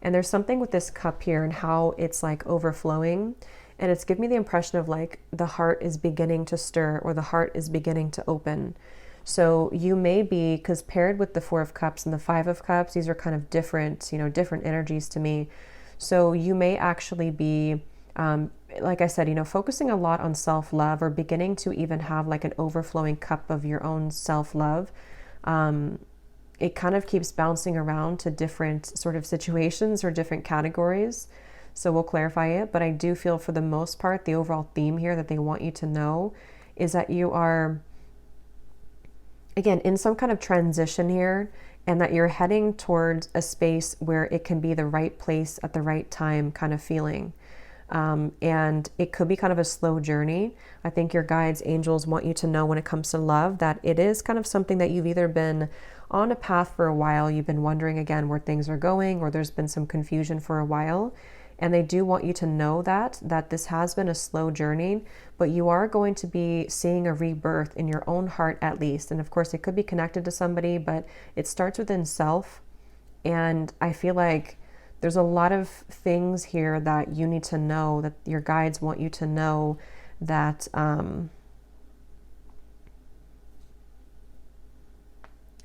And there's something with this cup here and how it's like overflowing. And it's giving me the impression of like the heart is beginning to stir, or the heart is beginning to open. So you may be, because paired with the Four of Cups and the Five of Cups, these are kind of different, you know, different energies to me. So you may actually be, like I said, you know, focusing a lot on self-love, or beginning to even have like an overflowing cup of your own self-love. It kind of keeps bouncing around to different sort of situations or different categories. So we'll clarify it. But I do feel for the most part, the overall theme here that they want you to know is that you are, again, in some kind of transition here, and that you're heading towards a space where it can be the right place at the right time kind of feeling. And it could be kind of a slow journey. I think your guides, angels want you to know when it comes to love that it is kind of something that you've either been on a path for a while, you've been wondering again where things are going, or there's been some confusion for a while. And they do want you to know that this has been a slow journey, but you are going to be seeing a rebirth in your own heart at least. And of course it could be connected to somebody, but it starts within self. And I feel like there's a lot of things here that you need to know, that your guides want you to know, that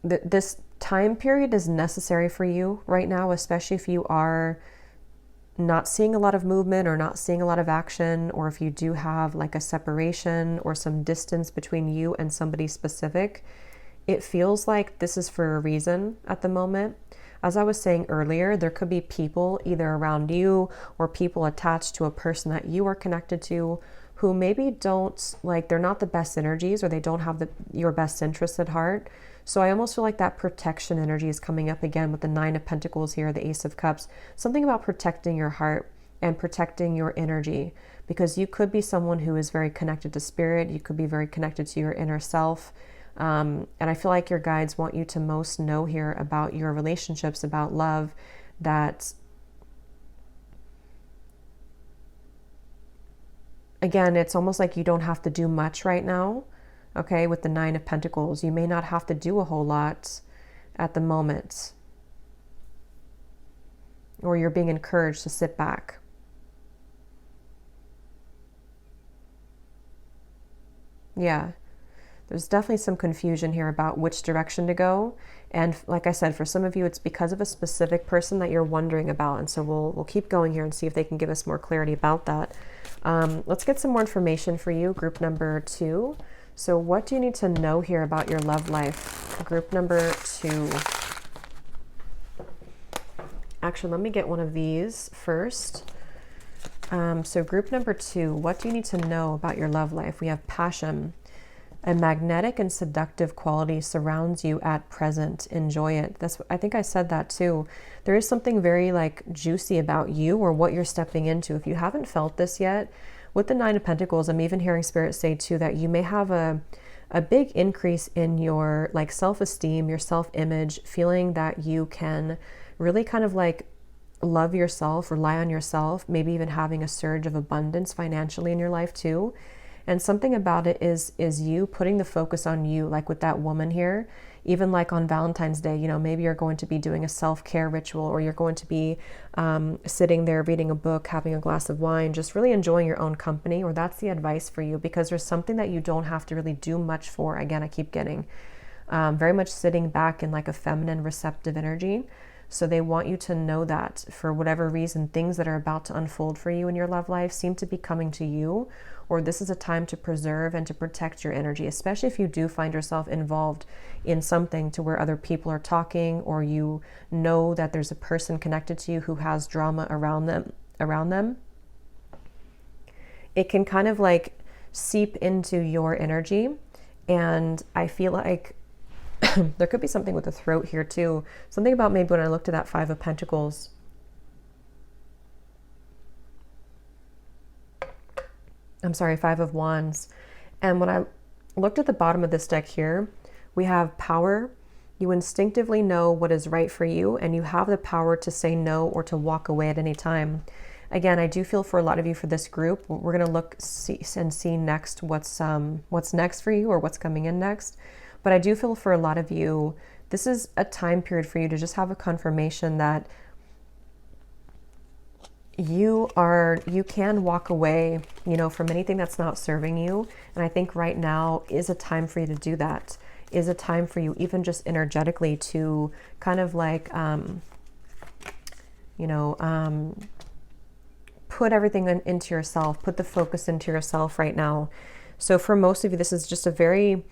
this time period is necessary for you right now, especially if you are not seeing a lot of movement or not seeing a lot of action, or if you do have like a separation or some distance between you and somebody specific. It feels like this is for a reason at the moment. As I was saying earlier, there could be people either around you or people attached to a person that you are connected to who maybe don't, like, they're not the best energies, or they don't have your best interests at heart. So I almost feel like that protection energy is coming up again with the Nine of Pentacles here, the Ace of Cups. Something about protecting your heart and protecting your energy, because you could be someone who is very connected to spirit. You could be very connected to your inner self. And I feel like your guides want you to most know here about your relationships, about love, that again, it's almost like you don't have to do much right now. Okay, with the Nine of Pentacles, you may not have to do a whole lot at the moment, or you're being encouraged to sit back. Yeah. There's definitely some confusion here about which direction to go. And like I said, for some of you, it's because of a specific person that you're wondering about. And so we'll keep going here and see if they can give us more clarity about that. Let's get some more information for you, group number 2. So what do you need to know here about your love life? Group number 2. Actually, let me get one of these first. So group number 2, what do you need to know about your love life? We have passion. A magnetic and seductive quality surrounds you at present. Enjoy it. I think I said that too. There is something very like juicy about you, or what you're stepping into. If you haven't felt this yet, with the Nine of Pentacles, I'm even hearing Spirit say too that you may have a big increase in your like self-esteem, your self-image, feeling that you can really kind of like love yourself, rely on yourself, maybe even having a surge of abundance financially in your life too. And something about it is you putting the focus on you, like with that woman here. Even like on Valentine's Day, you know, maybe you're going to be doing a self-care ritual, or you're going to be sitting there reading a book, having a glass of wine, just really enjoying your own company. Or that's the advice for you, because there's something that you don't have to really do much for. Again, I keep getting very much sitting back in like a feminine receptive energy. So they want you to know that for whatever reason, things that are about to unfold for you in your love life seem to be coming to you, or this is a time to preserve and to protect your energy, especially if you do find yourself involved in something to where other people are talking, or you know that there's a person connected to you who has drama around them. It can kind of like seep into your energy. And I feel like there could be something with the throat here too. Something about maybe when I looked at that Five of Pentacles. I'm sorry, Five of Wands. And when I looked at the bottom of this deck here, we have power. You instinctively know what is right for you, and you have the power to say no or to walk away at any time. Again, I do feel for a lot of you for this group, we're going to look and see next what's next for you, or what's coming in next. But I do feel for a lot of you, this is a time period for you to just have a confirmation that you can walk away, from anything that's not serving you. And I think right now is a time for you to do that, is a time for you, even just energetically, to kind of like, put everything into yourself, put the focus into yourself right now. So for most of you, this is just a very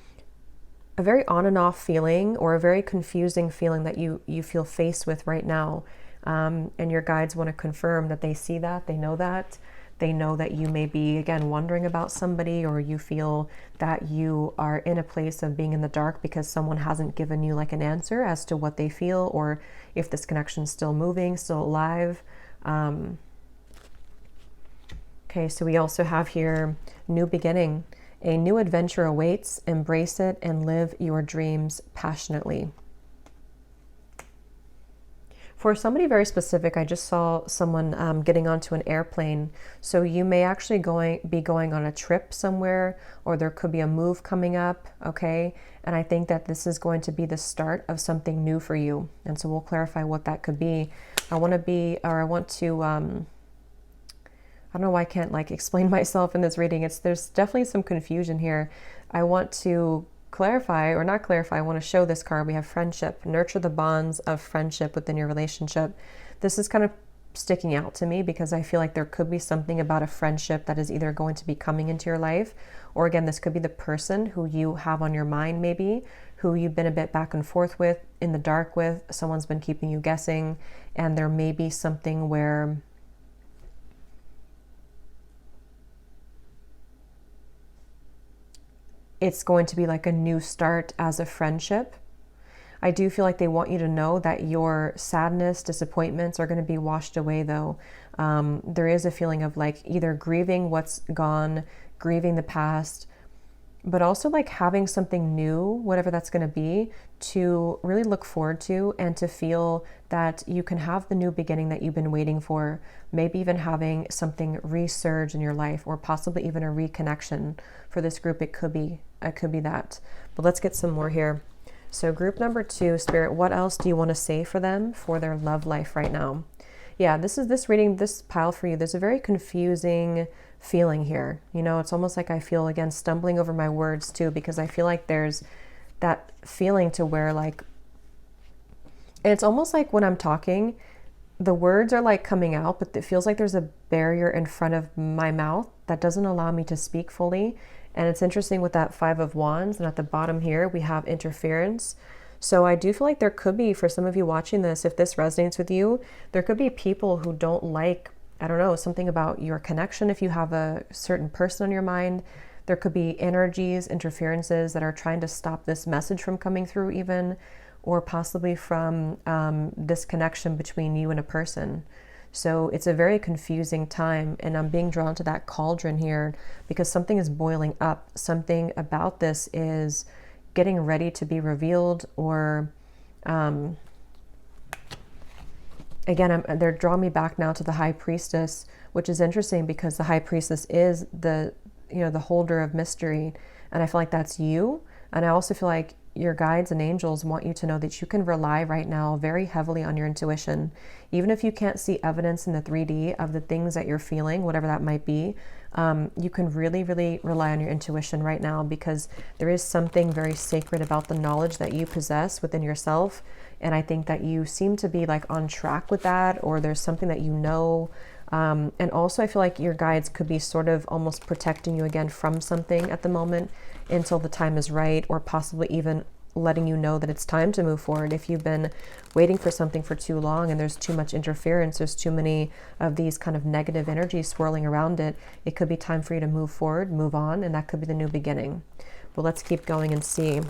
on and off feeling, or a very confusing feeling that you feel faced with right now. And your guides want to confirm that they see that, they know that you may be, again, wondering about somebody, or you feel that you are in a place of being in the dark because someone hasn't given you like an answer as to what they feel, or if this connection's still moving, still alive. Okay, so we also have here new beginning. A new adventure awaits. Embrace it and live your dreams passionately. For somebody very specific, I just saw someone getting onto an airplane. So you may actually be going on a trip somewhere, or there could be a move coming up, okay? And I think that this is going to be the start of something new for you. And so we'll clarify what that could be. I don't know why I can't like explain myself in this reading. There's definitely some confusion here. I want to clarify, or not clarify, I want to show this card. We have friendship. Nurture the bonds of friendship within your relationship. This is kind of sticking out to me because I feel like there could be something about a friendship that is either going to be coming into your life, or again, this could be the person who you have on your mind, maybe, who you've been a bit back and forth with, in the dark with. Someone's been keeping you guessing, and there may be something where it's going to be like a new start as a friendship. I do feel like they want you to know that your sadness, disappointments are going to be washed away though. There is a feeling of like either grieving what's gone, grieving the past, but also like having something new, whatever that's going to be, to really look forward to, and to feel that you can have the new beginning that you've been waiting for. Maybe even having something resurge in your life, or possibly even a reconnection. For this group, it could be that. But let's get some more here. So group number 2, Spirit, what else do you want to say for them for their love life right now? Yeah, this reading, this pile for you, there's a very confusing feeling here. It's almost like I feel, again, stumbling over my words too, because I feel like there's that feeling to where like, and it's almost like when I'm talking, the words are like coming out, but it feels like there's a barrier in front of my mouth that doesn't allow me to speak fully. And it's interesting with that Five of Wands, and at the bottom here, we have interference. So I do feel like there could be, for some of you watching this, if this resonates with you, there could be people who don't like, I don't know, something about your connection. If you have a certain person on your mind, there could be energies, interferences that are trying to stop this message from coming through even, or possibly from this connection between you and a person. So it's a very confusing time, and I'm being drawn to that cauldron here because something is boiling up. Something about this is getting ready to be revealed, or again, they're drawing me back now to the High Priestess, which is interesting because the High Priestess is the holder of mystery, and I feel like that's you. And I also feel like your guides and angels want you to know that you can rely right now very heavily on your intuition. Even if you can't see evidence in the 3D of the things that you're feeling, whatever that might be, You can really, really rely on your intuition right now, because there is something very sacred about the knowledge that you possess within yourself. And I think that you seem to be like on track with that, or there's something that you know. And also I feel like your guides could be sort of almost protecting you again from something at the moment until the time is right, or possibly even letting you know that it's time to move forward. If you've been waiting for something for too long and there's too much interference, there's too many of these kind of negative energies swirling around it, it could be time for you to move forward, move on, and that could be the new beginning. But let's keep going and see.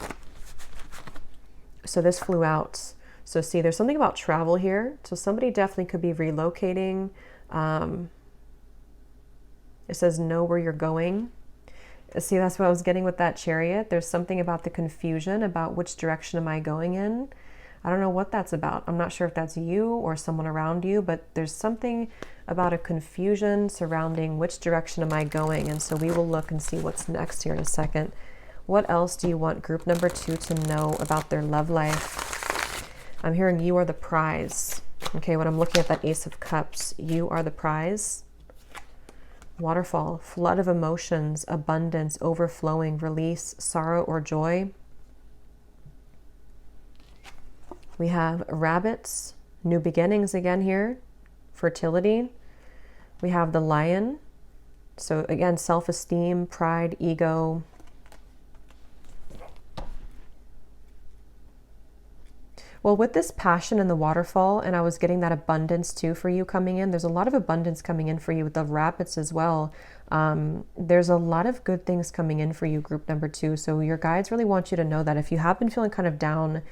So this flew out. So see, there's something about travel here. So somebody definitely could be relocating. It says know where you're going. See, that's what I was getting with that Chariot. There's something about the confusion about which direction am I going in. I don't know what that's about. I'm not sure if that's you or someone around you, but there's something about a confusion surrounding which direction am I going. And so we will look and see what's next here in a second. What else do you want group number 2 to know about their love life? I'm hearing you are the prize. Okay, when I'm looking at that Ace of Cups, you are the prize. Waterfall, flood of emotions, abundance, overflowing, release, sorrow or joy. We have rabbits, new beginnings again here, fertility. We have the lion. So again, self-esteem, pride, ego. Well, with this passion in the waterfall, and I was getting that abundance too for you coming in, there's a lot of abundance coming in for you with the rabbits as well. There's a lot of good things coming in for you, group number 2. So your guides really want you to know that if you have been feeling kind of down,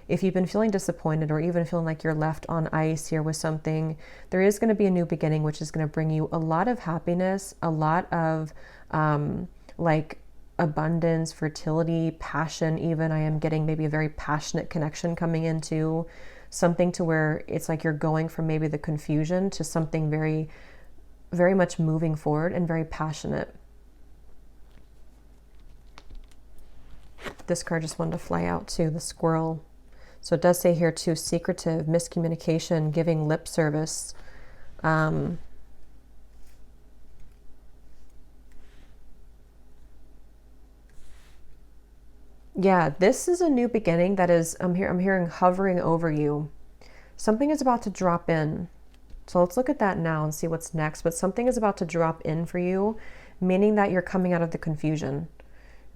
if you've been feeling disappointed, or even feeling like you're left on ice here with something, there is going to be a new beginning, which is going to bring you a lot of happiness, a lot of like abundance, fertility, passion. Even I am getting maybe a very passionate connection coming into something to where it's like you're going from maybe the confusion to something very, very much moving forward and very passionate. This card just wanted to fly out too, the squirrel. So it does say here too, secretive, miscommunication, giving lip service. Yeah, this is a new beginning that is, I'm hearing hovering over you. Something is about to drop in. So let's look at that now and see what's next. But something is about to drop in for you, meaning that you're coming out of the confusion,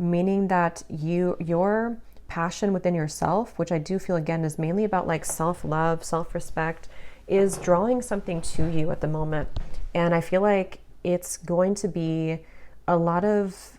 meaning that your passion within yourself, which I do feel again is mainly about like self-love, self-respect, is drawing something to you at the moment. And I feel like it's going to be a lot of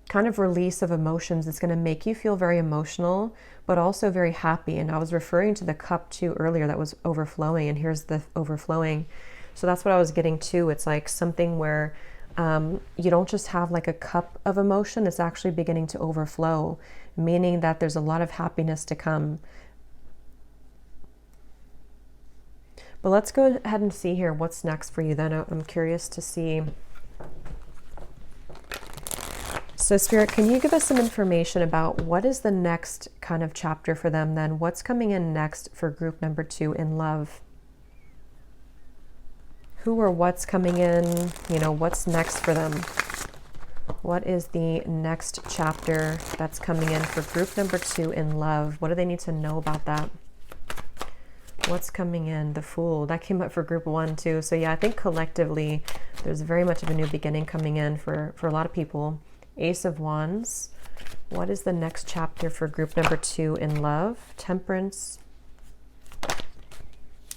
kind of release of emotions. It's going to make you feel very emotional, but also very happy. And I was referring to the cup too earlier that was overflowing, and here's the overflowing. So that's what I was getting to. It's like something where you don't just have like a cup of emotion, it's actually beginning to overflow, meaning that there's a lot of happiness to come. But let's go ahead and see here what's next for you then. I'm curious to see. So Spirit, can you give us some information about what is the next kind of chapter for them then? What's coming in next for group number 2 in love? Who or what's coming in? You know, what's next for them? What is the next chapter that's coming in for group number 2 in love? What do they need to know about that? What's coming in? The Fool. That came up for group 1 too. So yeah, I think collectively there's very much of a new beginning coming in for a lot of people. Ace of Wands. What is the next chapter for group number 2 in love? Temperance.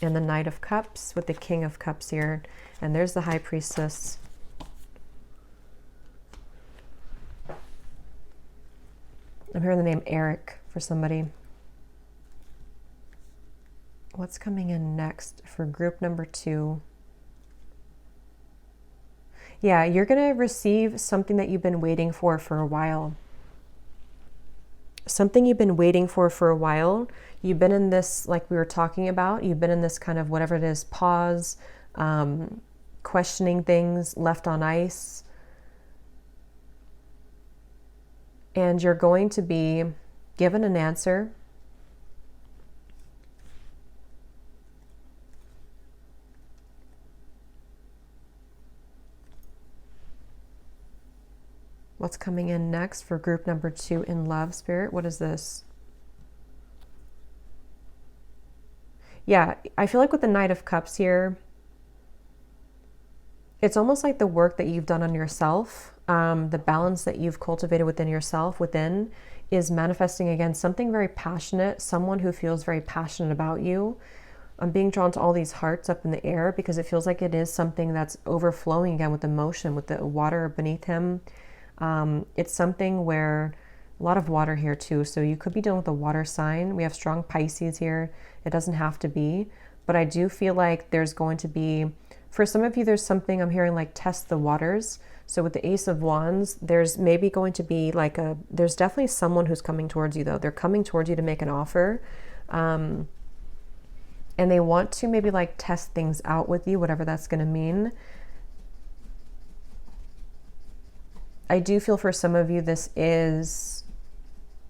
And the Knight of Cups with the King of Cups here. And there's the High Priestess. I'm hearing the name Eric for somebody. What's coming in next for group number 2? Yeah, you're going to receive something that you've been waiting for a while. Something you've been waiting for a while. You've been in this, like we were talking about, you've been in this kind of whatever it is, pause, questioning things, left on ice. And you're going to be given an answer. What's coming in next for group number 2 in love, Spirit? What is this? Yeah, I feel like with the Knight of Cups here, it's almost like the work that you've done on yourself, the balance that you've cultivated within yourself, within, is manifesting again something very passionate, someone who feels very passionate about you. I'm being drawn to all these hearts up in the air because it feels like it is something that's overflowing again with emotion, with the water beneath him. It's something where a lot of water here too. So you could be dealing with a water sign. We have strong Pisces here. It doesn't have to be, but I do feel like there's going to be, for some of you, there's something I'm hearing like test the waters. So with the Ace of Wands, there's maybe going to be like there's definitely someone who's coming towards you though. They're coming towards you to make an offer. And they want to maybe like test things out with you, whatever that's going to mean. I do feel for some of you, this is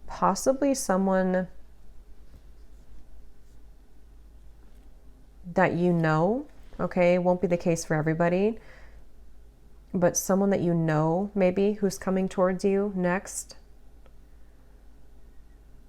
possibly someone that you know, okay? It won't be the case for everybody, but someone that you know maybe who's coming towards you next.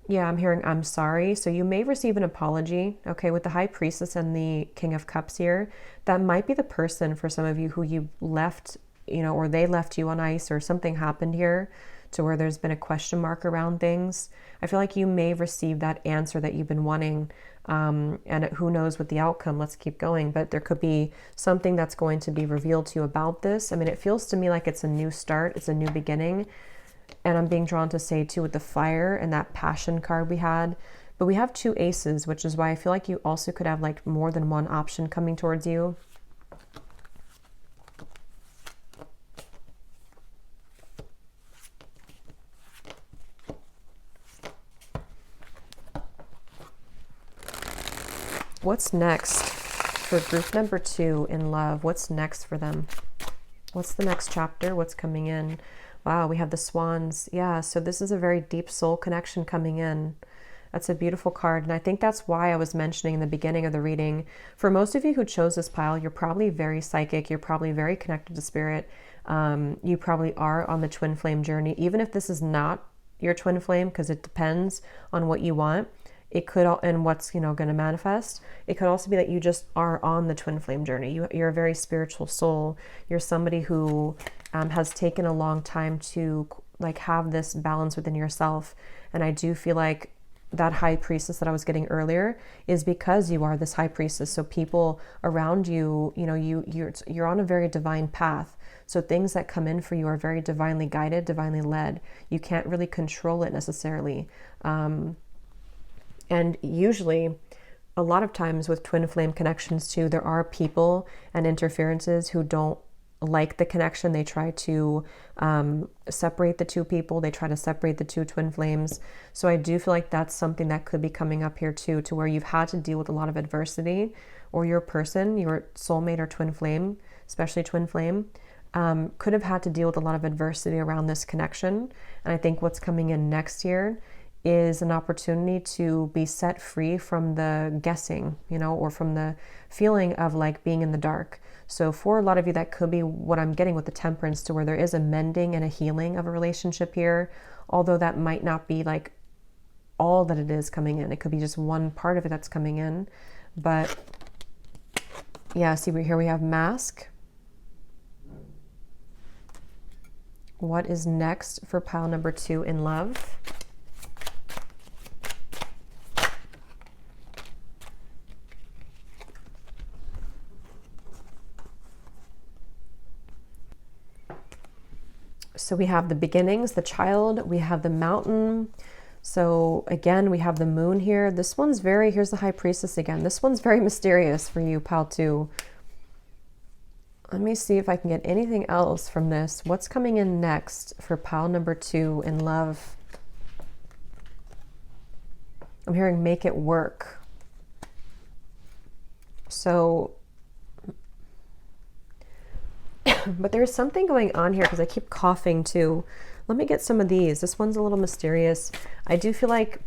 Yeah, I'm hearing I'm sorry. So you may receive an apology, okay, with the High Priestess and the King of Cups here. That might be the person for some of you who you left, you know, or they left you on ice, or something happened here to where there's been a question mark around things. I feel like you may receive that answer that you've been wanting, and who knows what the outcome. Let's keep going. But there could be something that's going to be revealed to you about this. I mean, it feels to me like it's a new start. It's a new beginning. And I'm being drawn to say too, with the fire and that passion card we had, but we have 2 aces, which is why I feel like you also could have like more than one option coming towards you. What's next for group number 2 in love? What's next for them? What's the next chapter? What's coming in? Wow, we have the Swans. Yeah, so this is a very deep soul connection coming in. That's a beautiful card. And I think that's why I was mentioning in the beginning of the reading, for most of you who chose this pile, you're probably very psychic. You're probably very connected to spirit. You probably are on the twin flame journey. Even if this is not your twin flame, because it depends on what you want. It could, and what's, you know, going to manifest. It could also be that you just are on the twin flame journey. You're a very spiritual soul. You're somebody who has taken a long time to like have this balance within yourself. And I do feel like that High Priestess that I was getting earlier is because you are this High Priestess. So people around you, you know, you're on a very divine path. So things that come in for you are very divinely guided, divinely led. You can't really control it necessarily. And usually, a lot of times with twin flame connections too, there are people and interferences who don't like the connection. They try to separate the 2 people. They try to separate the 2 twin flames. So I do feel like that's something that could be coming up here too, to where you've had to deal with a lot of adversity, or your person, your soulmate or twin flame, especially twin flame, could have had to deal with a lot of adversity around this connection. And I think what's coming in next year is an opportunity to be set free from the guessing, you know, or from the feeling of like being in the dark. So for a lot of you, that could be what I'm getting with the Temperance, to where there is a mending and a healing of a relationship here, although that might not be like all that it is coming in. It could be just one part of it that's coming in. But yeah, see, here we have Mask. What is next for pile number 2 in love? So we have the beginnings, the child, we have the mountain. So again, we have the moon here. This one's here's the High Priestess again. This one's very mysterious for you, pile 2. Let me see if I can get anything else from this. What's coming in next for pile number 2 in love? I'm hearing make it work. So but there's something going on here because I keep coughing too. Let me get some of these. This one's a little mysterious. I do feel like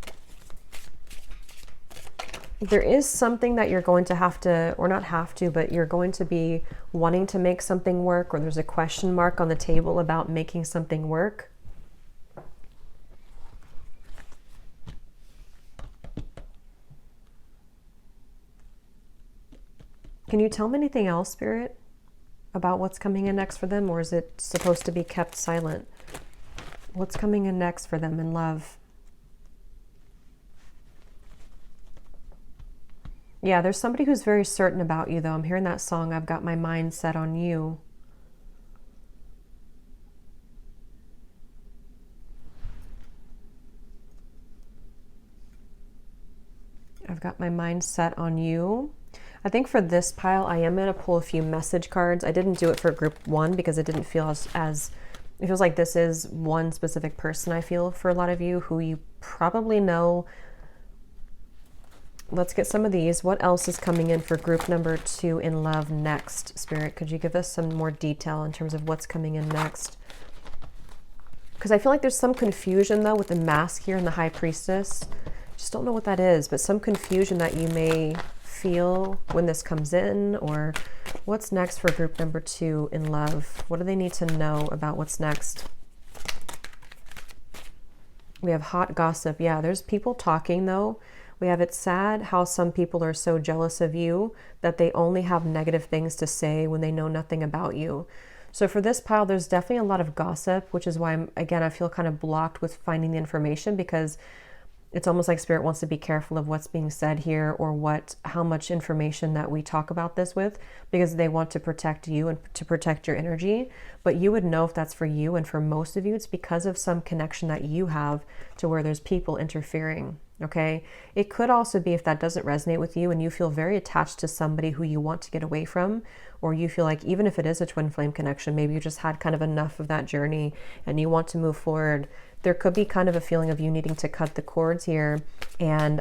there is something that you're going to have to, or not have to, but you're going to be wanting to make something work, or there's a question mark on the table about making something work. Can you tell me anything else, Spirit, about what's coming in next for them, or is it supposed to be kept silent? What's coming in next for them in love? Yeah, there's somebody who's very certain about you, though. I'm hearing that song, I've got my mind set on you. I've got my mind set on you. I think for this pile, I am going to pull a few message cards. I didn't do it for group one because it didn't feel as it feels like this is one specific person, I feel, for a lot of you who you probably know. Let's get some of these. What else is coming in for group number 2 in love next? Spirit, could you give us some more detail in terms of what's coming in next? Because I feel like there's some confusion, though, with the mask here and the High Priestess. Just don't know what that is, but some confusion that you may feel when this comes in, or what's next for group number 2 in love? What do they need to know about what's next? We have hot gossip. Yeah, there's people talking, though. We have it's sad how some people are so jealous of you that they only have negative things to say when they know nothing about you. So for this pile, there's definitely a lot of gossip, which is why, I feel kind of blocked with finding the information, because it's almost like Spirit wants to be careful of what's being said here, or how much information that we talk about this with, because they want to protect you and to protect your energy. But you would know if that's for you, and for most of you, it's because of some connection that you have to where there's people interfering. Okay. It could also be if that doesn't resonate with you and you feel very attached to somebody who you want to get away from, or you feel like even if it is a twin flame connection, maybe you just had kind of enough of that journey and you want to move forward. There could be kind of a feeling of you needing to cut the cords here. And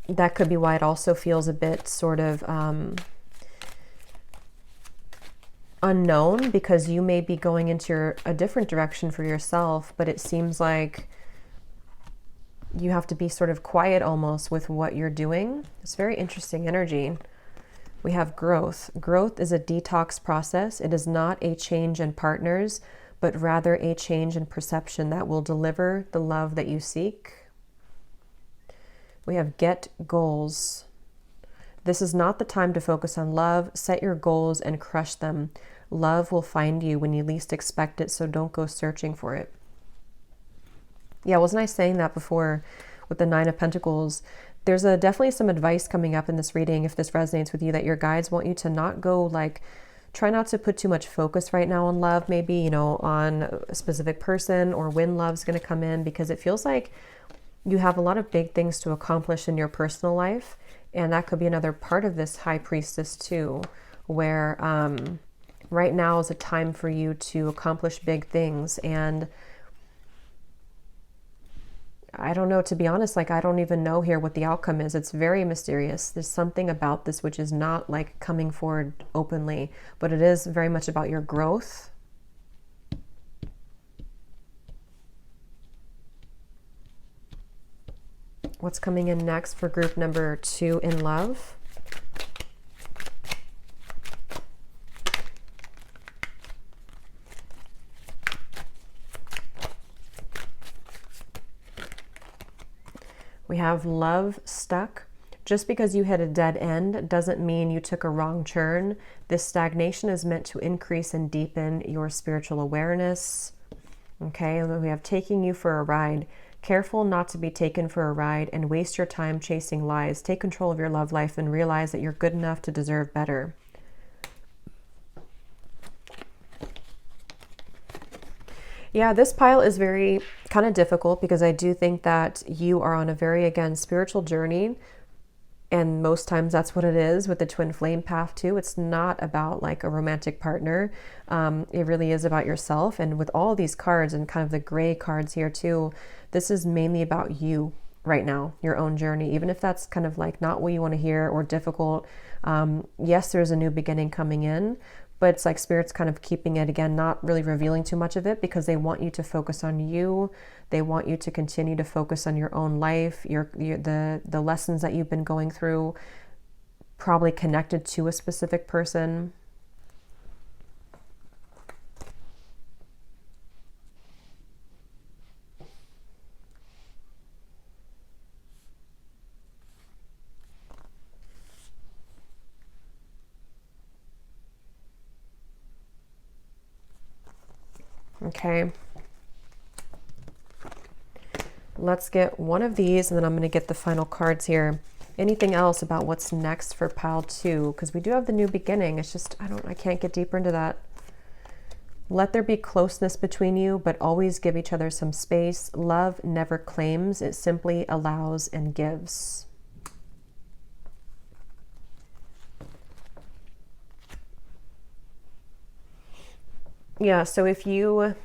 that could be why it also feels a bit sort of unknown, because you may be going into a different direction for yourself, but it seems like you have to be sort of quiet almost with what you're doing. It's very interesting energy. We have growth. Growth is a detox process. It is not a change in partners, but rather a change in perception that will deliver the love that you seek. We have get goals. This is not the time to focus on love. Set your goals and crush them. Love will find you when you least expect it, so don't go searching for it. Yeah, wasn't I saying that before with the 9 of Pentacles? There's definitely some advice coming up in this reading, if this resonates with you, that your guides want you to not go try not to put too much focus right now on love, maybe, on a specific person or when love's going to come in, because it feels like you have a lot of big things to accomplish in your personal life. And that could be another part of this High Priestess too, where right now is a time for you to accomplish big things. And I don't know, to be honest, I don't even know here what the outcome is. It's very mysterious. There's something about this which is not coming forward openly, but it is very much about your growth. What's coming in next for group number 2 in love? We have love stuck. Just because you hit a dead end doesn't mean you took a wrong turn. This stagnation is meant to increase and deepen your spiritual awareness. Okay, and then we have taking you for a ride. Careful not to be taken for a ride and waste your time chasing lies. Take control of your love life and realize that you're good enough to deserve better. Yeah, this pile is very kind of difficult, because I do think that you are on a very, again, spiritual journey. And most times that's what it is with the twin flame path too. It's not about a romantic partner. It really is about yourself. And with all these cards and kind of the gray cards here too, this is mainly about you right now, your own journey, even if that's kind of not what you want to hear or difficult. Yes, there's a new beginning coming in, but it's Spirit's kind of keeping it, again, not really revealing too much of it, because they want you to focus on you. They want you to continue to focus on your own life, the lessons that you've been going through, probably connected to a specific person. Okay. Let's get one of these, and then I'm going to get the final cards here. Anything else about what's next for pile 2? Because we do have the new beginning. It's just, I can't get deeper into that. Let there be closeness between you, but always give each other some space. Love never claims, it simply allows and gives. Yeah, so if you're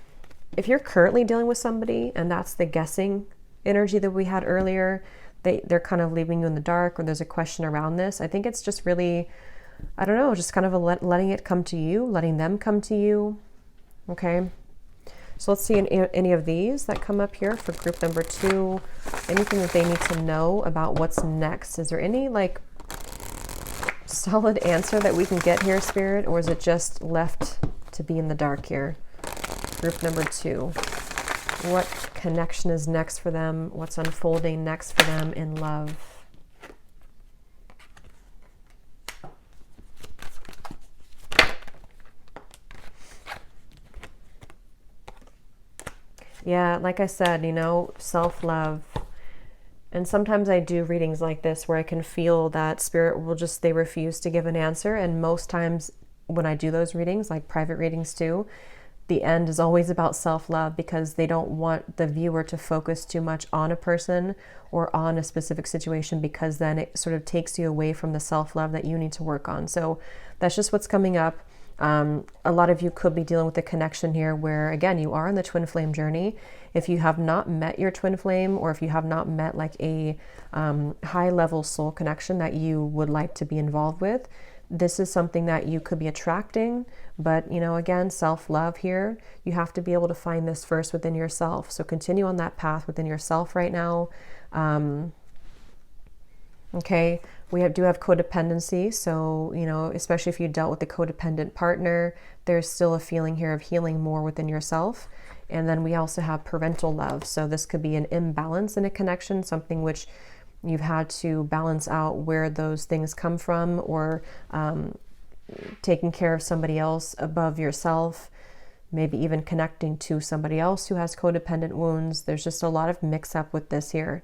currently dealing with somebody and that's the guessing energy that we had earlier, they're kind of leaving you in the dark, or there's a question around this, I think it's just really, I don't know, just kind of letting it come to you, letting them come to you. Okay, so let's see any of these that come up here for group number 2. Anything that they need to know about what's next. Is there any like solid answer that we can get here, Spirit, or is it just left to be in the dark here? Group number 2. What connection is next for them? What's unfolding next for them in love? Yeah, like I said, you know, self-love. And sometimes I do readings like this where I can feel that Spirit will just, they refuse to give an answer. And most times when I do those readings, like private readings too, the end is always about self-love, because they don't want the viewer to focus too much on a person or on a specific situation, because then it sort of takes you away from the self-love that you need to work on. So that's just what's coming up. A lot of you could be dealing with a connection here where, again, you are in the twin flame journey. If you have not met your twin flame, or if you have not met like a high level soul connection that you would like to be involved with, this is something that you could be attracting. But, you know, again, self-love here, you have to be able to find this first within yourself. So continue on that path within yourself right now. Okay, we do have codependency. So, you know, especially if you dealt with a codependent partner, there's still a feeling here of healing more within yourself. And then we also have parental love. So this could be an imbalance in a connection, something which you've had to balance out where those things come from, or taking care of somebody else above yourself, maybe even connecting to somebody else who has codependent wounds. There's just a lot of mix up with this here.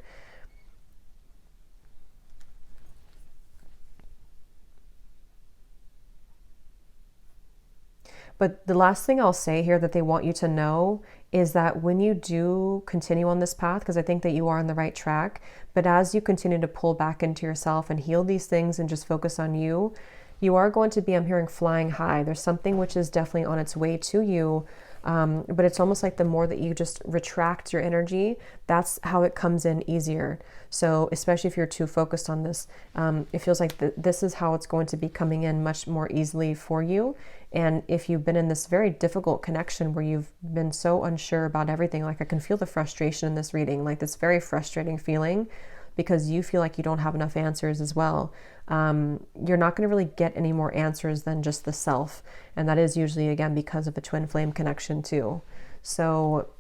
But the last thing I'll say here that they want you to know is that when you do continue on this path, because I think that you are on the right track, but as you continue to pull back into yourself and heal these things and just focus on you, you are going to be, I'm hearing, flying high. There's something which is definitely on its way to you. But it's almost like the more that you just retract your energy, that's how it comes in easier. So especially if you're too focused on this, it feels like this is how it's going to be coming in much more easily for you. And if you've been in this very difficult connection where you've been so unsure about everything, like I can feel the frustration in this reading, like this very frustrating feeling, because you feel like you don't have enough answers as well. You're not going to really get any more answers than just the self. And that is usually, again, because of a twin flame connection too. So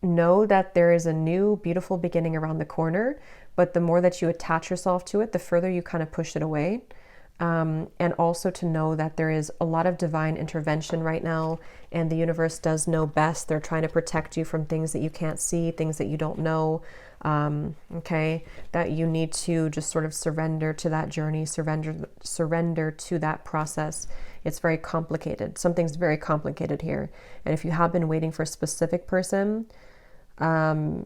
know that there is a new, beautiful beginning around the corner, but the more that you attach yourself to it, the further you kind of push it away. And also to know that there is a lot of divine intervention right now, and the universe does know best. They're trying to protect you from things that you can't see, things that you don't know. Okay, that you need to just sort of surrender to that journey, surrender to that process. It's very complicated. Something's very complicated here. And if you have been waiting for a specific person, I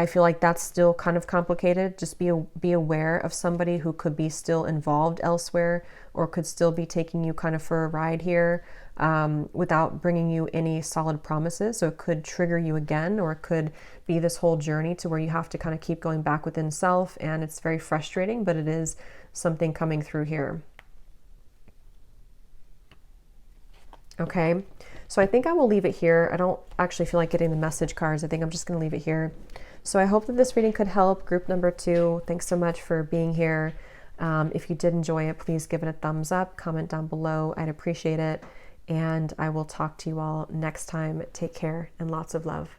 feel like that's still kind of complicated. Just be aware of somebody who could be still involved elsewhere, or could still be taking you kind of for a ride here, without bringing you any solid promises. So it could trigger you again, or it could be this whole journey to where you have to kind of keep going back within self, and it's very frustrating, but it is something coming through here. Okay, so I think I will leave it here. I don't actually feel like getting the message cards. I think I'm just going to leave it here. So I hope that this reading could help. Group number 2, thanks so much for being here. If you did enjoy it, please give it a thumbs up, comment down below. I'd appreciate it. And I will talk to you all next time. Take care and lots of love.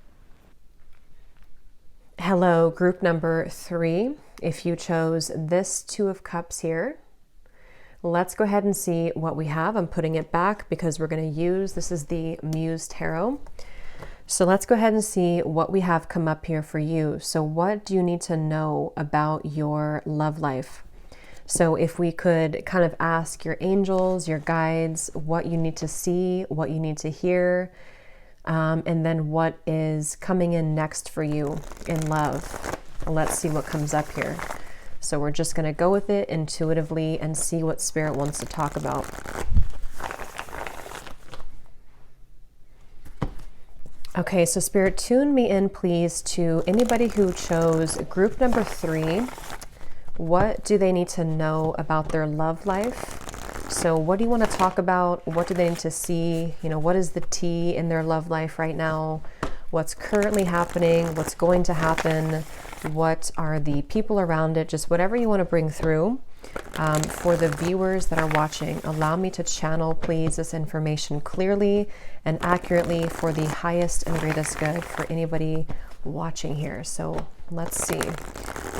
Hello, group number 3. If you chose this 2 of Cups here, Let's go ahead and see what we have. I'm putting it back because we're going to use, this is the Muse Tarot. So let's go ahead and see what we have come up here for you. So what do you need to know about your love life? So if we could kind of ask your angels, your guides, what you need to see, what you need to hear, and then what is coming in next for you in love. Let's see what comes up here. So we're just going to go with it intuitively and see what Spirit wants to talk about. Okay, so Spirit, tune me in, please, to anybody who chose group number 3. What do they need to know about their love life? So what do you want to talk about? What do they need to see? You know, what is the tea in their love life right now? What's currently happening? What's going to happen? What are the people around it? Just whatever you want to bring through. For the viewers that are watching, allow me to channel, please, this information clearly and accurately for the highest and greatest good for anybody watching here. So let's see.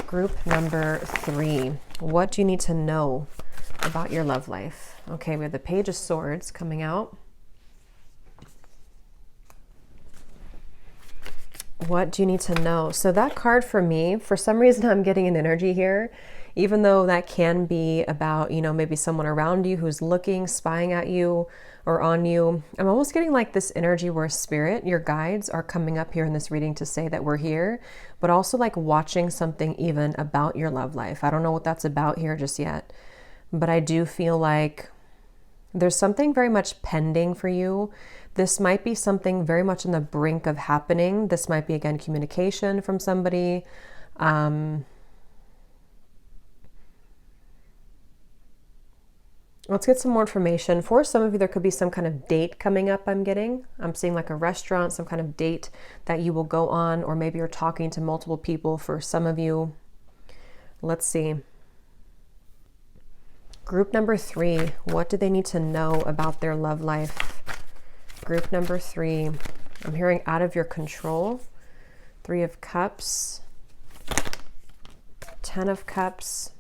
Group number 3. What do you need to know about your love life? Okay, we have the Page of Swords coming out. What do you need to know? So that card for me, for some reason, I'm getting an energy here, even though that can be about, you know, maybe someone around you who's looking, spying at you or on you. I'm almost getting like this energy where Spirit, your guides, are coming up here in this reading to say that we're here, but also like watching something even about your love life. I don't know what that's about here just yet, but I do feel like there's something very much pending for you. This might be something very much on the brink of happening. This might be, again, communication from somebody. Let's get some more information. For some of you, there could be some kind of date coming up I'm getting. I'm seeing like a restaurant, some kind of date that you will go on, or maybe you're talking to multiple people for some of you. Let's see. Group number 3, what do they need to know about their love life? Group number 3, I'm hearing out of your control. 3 of Cups, 10 of Cups,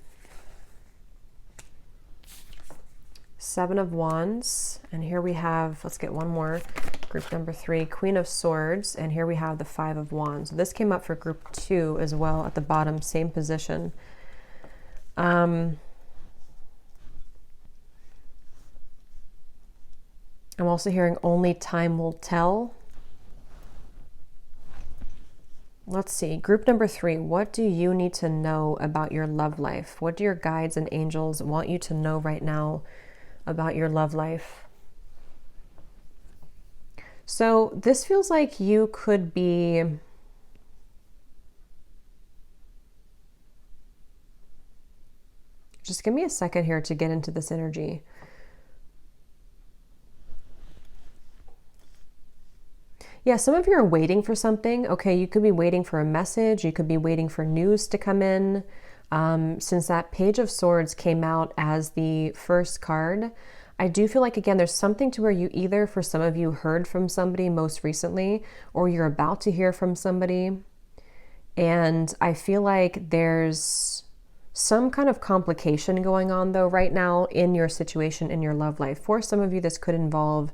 7 of Wands, and here we have, let's get one more, group number 3, Queen of Swords, and here we have the 5 of Wands. This came up for group 2 as well at the bottom, same position. I'm also hearing only time will tell. Let's see, group number 3, what do you need to know about your love life? What do your guides and angels want you to know right now about your love life? So this feels like you could be just give me a second here to get into this energy. Yeah, some of you are waiting for something. Okay, you could be waiting for a message. You could be waiting for news to come in. Since that Page of Swords came out as the first card, I do feel like, again, there's something to where you either, for some of you, heard from somebody most recently, or you're about to hear from somebody. And I feel like there's some kind of complication going on, though, right now in your situation, in your love life. For some of you, this could involve,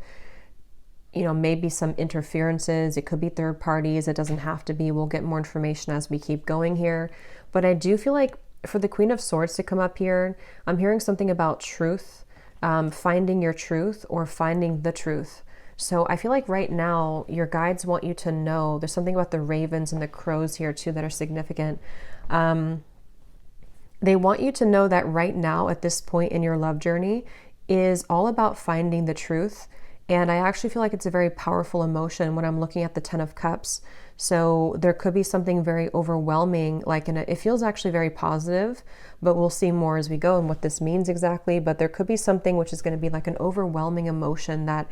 you know, maybe some interferences. It could be third parties. It doesn't have to be. We'll get more information as we keep going here. But I do feel like for the Queen of Swords to come up here, I'm hearing something about truth, finding your truth or finding the truth. So I feel like right now your guides want you to know, there's something about the ravens and the crows here too that are significant. They want you to know that right now at this point in your love journey is all about finding the truth. And I actually feel like it's a very powerful emotion when I'm looking at the 10 of Cups. So there could be something very overwhelming, like it feels actually very positive, but we'll see more as we go and what this means exactly. But there could be something which is going to be like an overwhelming emotion that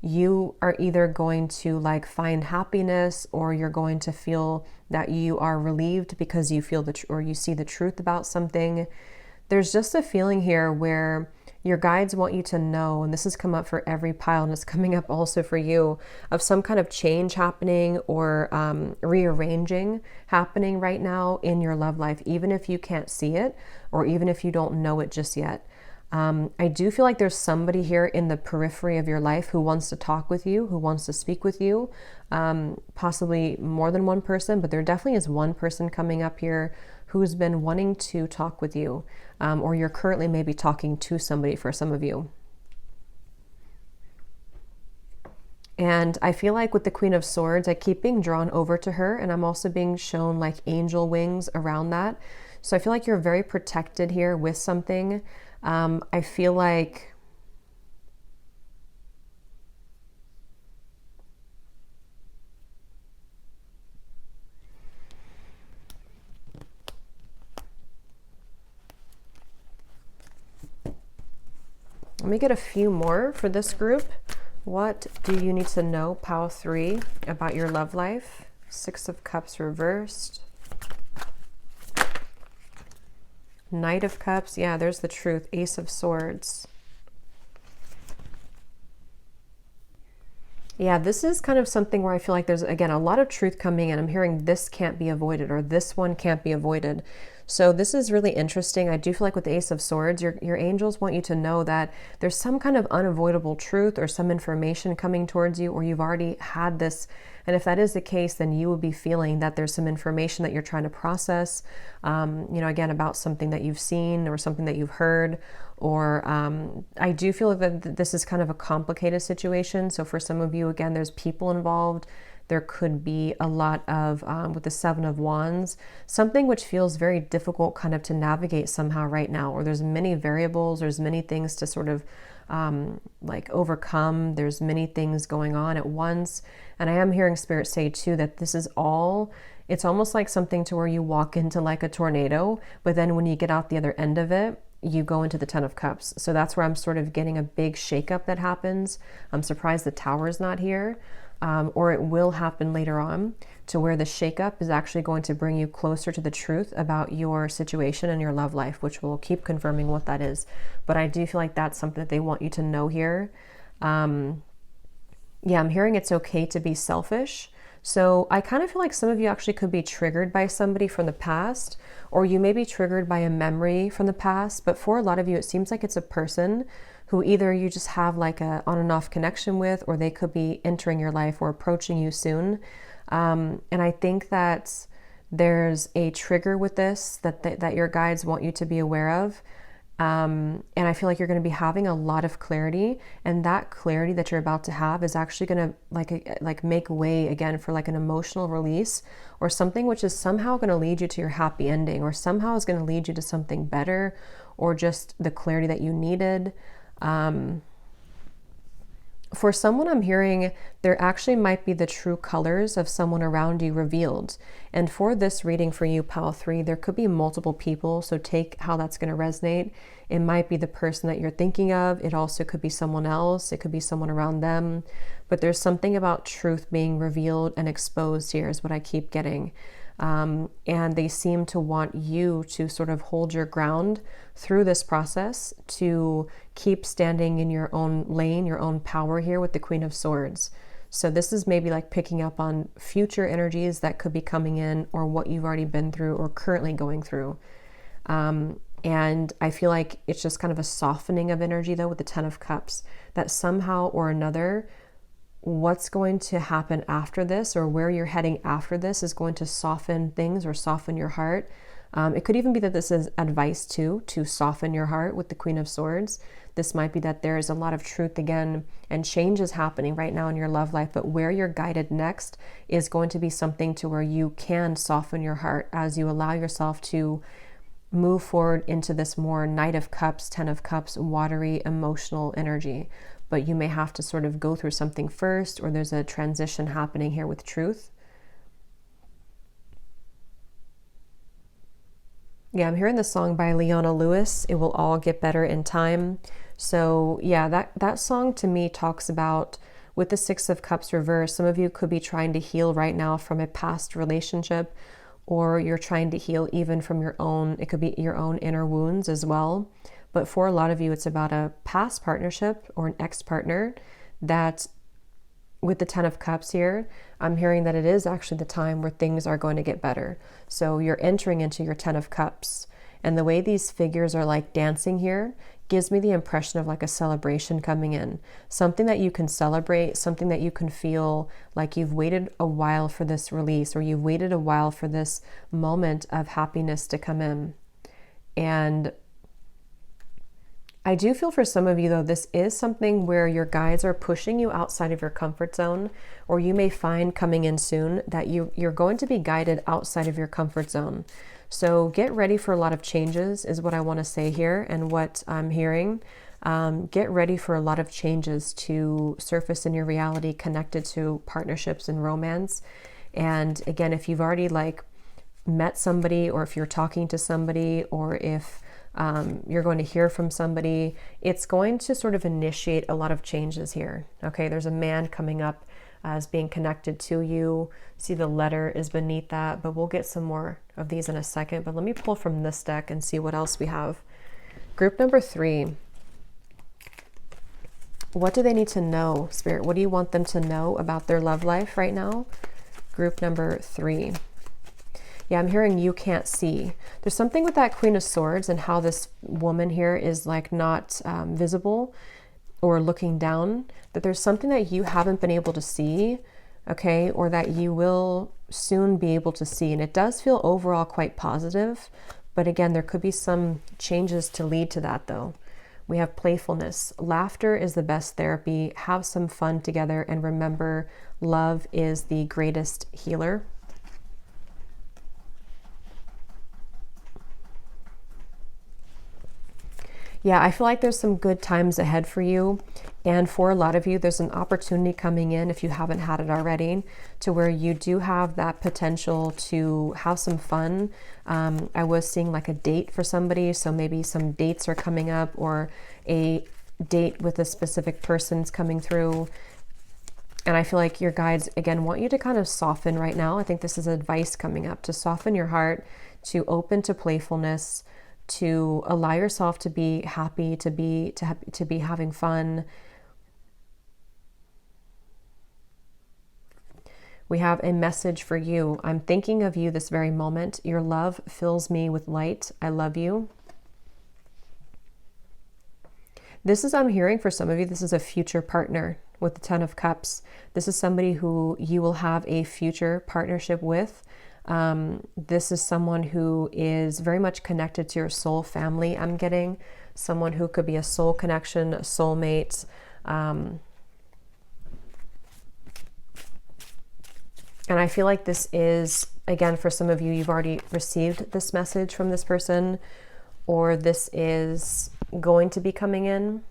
you are either going to like find happiness, or you're going to feel that you are relieved because you feel or you see the truth about something. There's just a feeling here where your guides want you to know, and this has come up for every pile, and it's coming up also for you, of some kind of change happening or rearranging happening right now in your love life, even if you can't see it or even if you don't know it just yet. I do feel like there's somebody here in the periphery of your life who wants to talk with you, who wants to speak with you, possibly more than one person, but there definitely is one person coming up here who's been wanting to talk with you, or you're currently maybe talking to somebody for some of you. And I feel like with the Queen of Swords, I keep being drawn over to her, and I'm also being shown like angel wings around that. So I feel like you're very protected here with something. I feel like let me get a few more for this group. What do you need to know, Pile 3, about your love life? 6 of Cups reversed. Knight of Cups. Yeah, there's the truth. Ace of Swords. Yeah, this is kind of something where I feel like there's, again, a lot of truth coming in. I'm hearing this can't be avoided, or this one can't be avoided. So this is really interesting. I do feel like with the Ace of Swords, your angels want you to know that there's some kind of unavoidable truth or some information coming towards you, or you've already had this. And if that is the case, then you will be feeling that there's some information that you're trying to process, again, about something that you've seen or something that you've heard. Or I do feel that this is kind of a complicated situation. So for some of you, again, there's people involved. There could be a lot of, with the 7 of Wands, something which feels very difficult kind of to navigate somehow right now, or there's many variables, there's many things to sort of like overcome. There's many things going on at once. And I am hearing Spirit say too, that this is all, it's almost like something to where you walk into like a tornado, but then when you get out the other end of it, you go into the 10 of Cups. So that's where I'm sort of getting a big shakeup that happens. I'm surprised the Tower is not here. Or it will happen later on, to where the shakeup is actually going to bring you closer to the truth about your situation and your love life, which will keep confirming what that is. But I do feel like that's something that they want you to know here. I'm hearing it's okay to be selfish. So I kind of feel like some of you actually could be triggered by somebody from the past, or you may be triggered by a memory from the past. But for a lot of you, it seems like it's a person who either you just have like a on and off connection with, or they could be entering your life or approaching you soon. And I think that there's a trigger with this that your guides want you to be aware of. And I feel like you're going to be having a lot of clarity, and that clarity that you're about to have is actually going to like make way again for like an emotional release, or something which is somehow going to lead you to your happy ending, or somehow is going to lead you to something better, or just the clarity that you needed. For someone, I'm hearing there actually might be the true colors of someone around you revealed. And for this reading for you, Pile 3, there could be multiple people. So take how that's going to resonate. It might be the person that you're thinking of. It also could be someone else. It could be someone around them. But there's something about truth being revealed and exposed here is what I keep getting. And they seem to want you to sort of hold your ground through this process, to keep standing in your own lane, your own power here with the Queen of Swords. So this is maybe like picking up on future energies that could be coming in, or what you've already been through or currently going through. And I feel like it's just kind of a softening of energy though with the 10 of Cups, that somehow or another, what's going to happen after this, or where you're heading after this, is going to soften things or soften your heart. It could even be that this is advice too, to soften your heart with the Queen of Swords. This might be that there's a lot of truth again and change is happening right now in your love life, but where you're guided next is going to be something to where you can soften your heart as you allow yourself to move forward into this more Knight of Cups, 10 of Cups, watery, emotional energy. But you may have to sort of go through something first, or there's a transition happening here with truth. Yeah, I'm hearing the song by Leona Lewis, It Will All Get Better in Time. So yeah, that song to me talks about, with the 6 of Cups reversed, some of you could be trying to heal right now from a past relationship, or you're trying to heal even from your own, it could be your own inner wounds as well. But for a lot of you, it's about a past partnership or an ex-partner that, with the 10 of Cups here, I'm hearing that it is actually the time where things are going to get better. So you're entering into your 10 of Cups. And the way these figures are like dancing here gives me the impression of like a celebration coming in, something that you can celebrate, something that you can feel like you've waited a while for this release, or you've waited a while for this moment of happiness to come in. And I do feel for some of you, though, this is something where your guides are pushing you outside of your comfort zone, or you may find coming in soon that you're going to be guided outside of your comfort zone. So get ready for a lot of changes is what I want to say here, and what I'm hearing. Get ready for a lot of changes to surface in your reality connected to partnerships and romance. And again, if you've already like met somebody, or if you're talking to somebody, or if you're going to hear from somebody, it's going to sort of initiate a lot of changes here. Okay, there's a man coming up as being connected to you. See, the letter is beneath that, but we'll get some more of these in a second. But let me pull from this deck and see what else we have. Group number 3. What do they need to know, Spirit? What do you want them to know about their love life right now? Group number 3. Yeah, I'm hearing you can't see. There's something with that Queen of Swords and how this woman here is like not visible or looking down, that there's something that you haven't been able to see, okay, or that you will soon be able to see. And it does feel overall quite positive, but again, there could be some changes to lead to that though. We have playfulness. Laughter is the best therapy. Have some fun together, and remember, love is the greatest healer. Yeah, I feel like there's some good times ahead for you. And for a lot of you, there's an opportunity coming in, if you haven't had it already, to where you do have that potential to have some fun. I was seeing like a date for somebody. So maybe some dates are coming up, or a date with a specific person's coming through. And I feel like your guides, again, want you to kind of soften right now. I think this is advice coming up, to soften your heart, to open to playfulness, to allow yourself to be happy, to be having fun. We have a message for you. I'm thinking of you this very moment. Your love fills me with light. I love you. This is, I'm hearing for some of you, this is a future partner with the 10 of Cups. This is somebody who you will have a future partnership with. This is someone who is very much connected to your soul family. I'm getting someone who could be a soul connection, a soulmate. And I feel like this is, again, for some of you, you've already received this message from this person, or this is going to be coming in.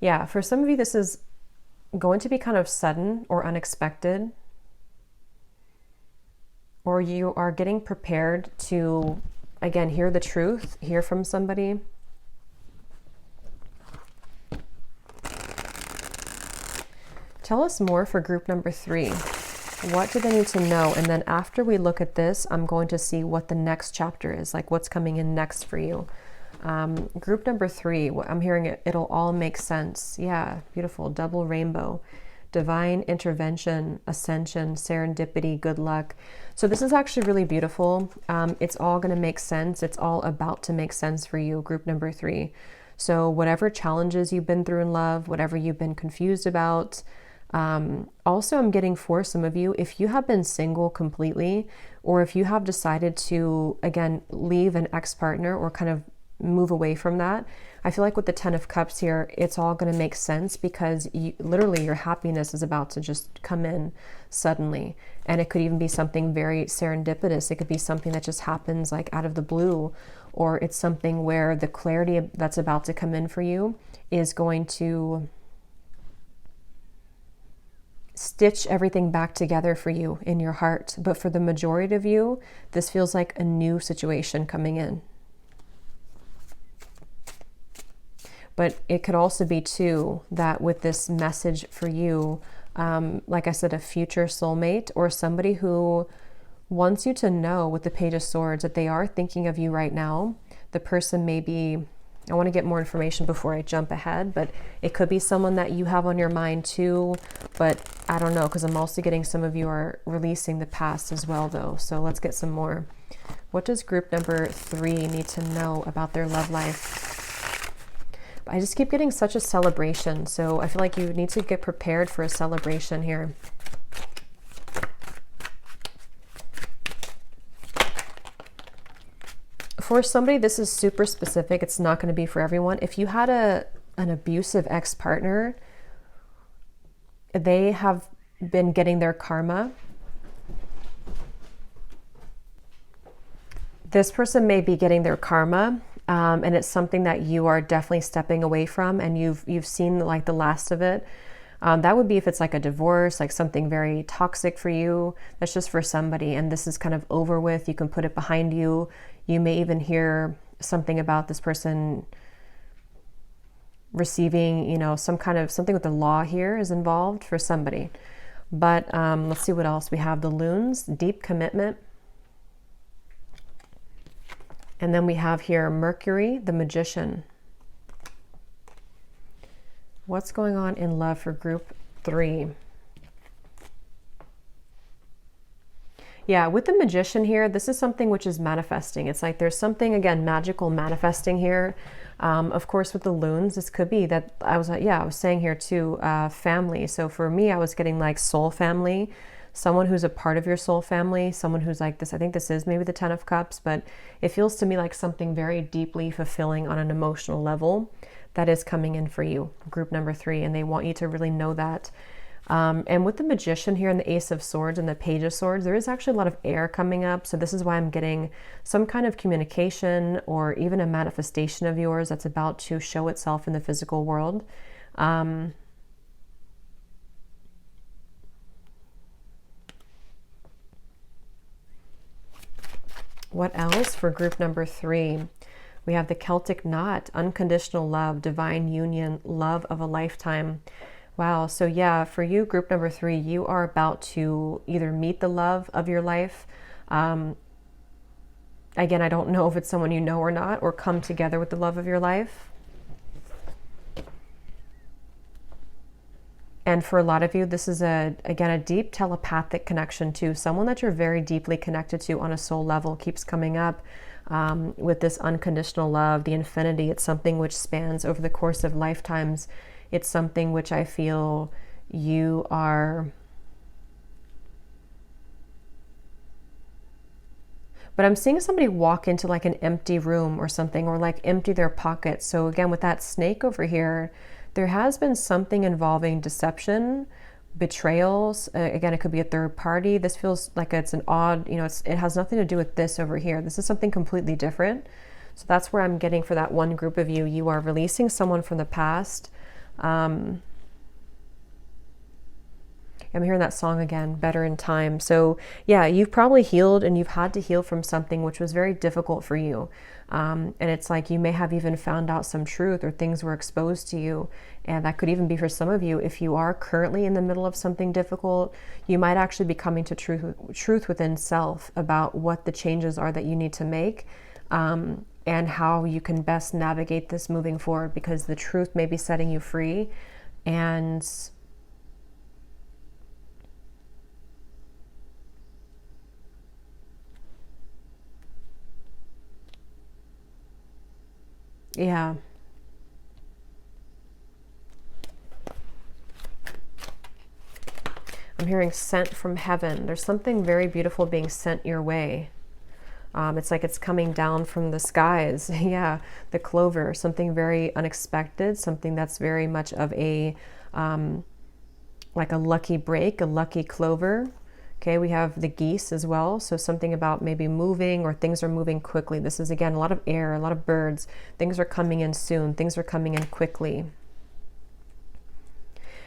Yeah, for some of you, this is going to be kind of sudden or unexpected, or you are getting prepared to, again, hear the truth, hear from somebody. Tell us more for group number 3. What do they need to know? And then after we look at this, I'm going to see what the next chapter is, like what's coming in next for you. Group number 3, I'm hearing it'll all make sense. Yeah, beautiful. Double rainbow, divine intervention, ascension, serendipity, good luck. So this is actually really beautiful. It's all going to make sense. It's all about to make sense for you, group number 3. So whatever challenges you've been through in love, whatever you've been confused about. Also, I'm getting for some of you, if you have been single completely, or if you have decided to, again, leave an ex-partner or kind of move away from that, I feel like with the 10 of Cups here, it's all going to make sense, because literally your happiness is about to just come in suddenly. And it could even be something very serendipitous. It could be something that just happens like out of the blue, or it's something where the clarity that's about to come in for you is going to stitch everything back together for you in your heart. But for the majority of you, this feels like a new situation coming in. But it could also be too that with this message for you, like I said, a future soulmate, or somebody who wants you to know with the Page of Swords that they are thinking of you right now. The person may be, I want to get more information before I jump ahead, but it could be someone that you have on your mind too. But I don't know, because I'm also getting some of you are releasing the past as well though. So let's get some more. What does group number 3 need to know about their love life? I just keep getting such a celebration. So I feel like you need to get prepared for a celebration here. For somebody, this is super specific. It's not going to be for everyone. If you had an abusive ex-partner, they have been getting their karma. This person may be getting their karma, and it's something that you are definitely stepping away from, and you've seen like the last of it. That would be if it's like a divorce, like something very toxic for you. That's just for somebody, and this is kind of over with. You can put it behind you. You may even hear something about this person receiving, you know, some kind of something with the law here is involved for somebody. But let's see what else we have. The loons, deep commitment. And then we have here Mercury, the magician. What's going on in love for group 3? Yeah, with the magician here, this is something which is manifesting. It's like there's something, again, magical manifesting here. Of course, with the loons, this could be that I was saying here too, family. So for me, I was getting like soul family, someone who's a part of your soul family, someone who's like this. I think this is maybe the 10 of Cups, but it feels to me like something very deeply fulfilling on an emotional level that is coming in for you, group number 3, and they want you to really know that. And with the magician here and the Ace of Swords and the Page of Swords, there is actually a lot of air coming up. So this is why I'm getting some kind of communication or even a manifestation of yours that's about to show itself in the physical world. What else for group number 3? We have the Celtic knot, unconditional love, divine union, love of a lifetime. Wow. So yeah, for you, group number 3, you are about to either meet the love of your life. Again, I don't know if it's someone you know or not, or come together with the love of your life. And for a lot of you, this is again, a deep telepathic connection to someone that you're very deeply connected to on a soul level. Keeps coming up with this unconditional love, the infinity. It's something which spans over the course of lifetimes. It's something which I feel you are. But I'm seeing somebody walk into like an empty room or something, or like empty their pockets. So again, with that snake over here, there has been something involving deception, betrayals. Again, it could be a third party. This feels like it's an odd, you know, it has nothing to do with this over here. This is something completely different. So that's where I'm getting for that one group of you. You are releasing someone from the past. I'm hearing that song again, Better in Time. So yeah, you've probably healed, and you've had to heal from something which was very difficult for you. And it's like you may have even found out some truth, or things were exposed to you. And that could even be for some of you, if you are currently in the middle of something difficult, you might actually be coming to truth within self about what the changes are that you need to make, and how you can best navigate this moving forward, because the truth may be setting you free. And yeah. I'm hearing sent from heaven. There's something very beautiful being sent your way. It's like it's coming down from the skies. Yeah, the clover, something very unexpected, something that's very much of a, like a lucky break, a lucky clover. Okay, we have the geese as well. So something about maybe moving, or things are moving quickly. This is, again, a lot of air, a lot of birds. Things are coming in soon. Things are coming in quickly.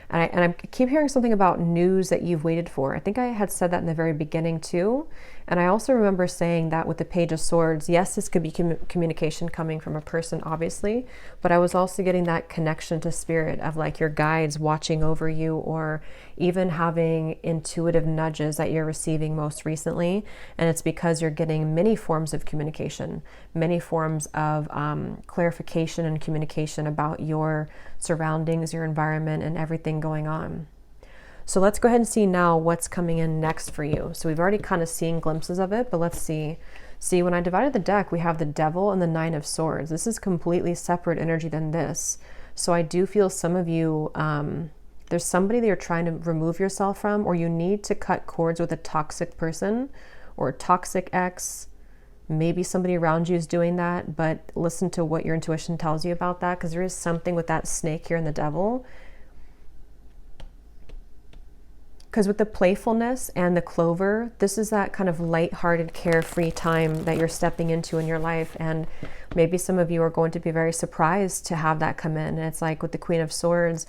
And I keep hearing something about news that you've waited for. I think I had said that in the very beginning too. And I also remember saying that with the Page of Swords, yes, this could be communication coming from a person, obviously, but I was also getting that connection to spirit of like your guides watching over you, or even having intuitive nudges that you're receiving most recently. And it's because you're getting many forms of communication, many forms of clarification and communication about your surroundings, your environment, and everything going on. So let's go ahead and see now what's coming in next for you. So we've already kind of seen glimpses of it, but let's see. See, when I divided the deck, we have the Devil and the Nine of Swords. This is completely separate energy than this. So I do feel some of you, there's somebody that you're trying to remove yourself from, or you need to cut cords with a toxic person or a toxic ex. Maybe somebody around you is doing that, but listen to what your intuition tells you about that, because there is something with that snake here in the Devil. Because with the playfulness and the clover, this is that kind of lighthearted, carefree time that you're stepping into in your life. And maybe some of you are going to be very surprised to have that come in. And it's like with the Queen of Swords,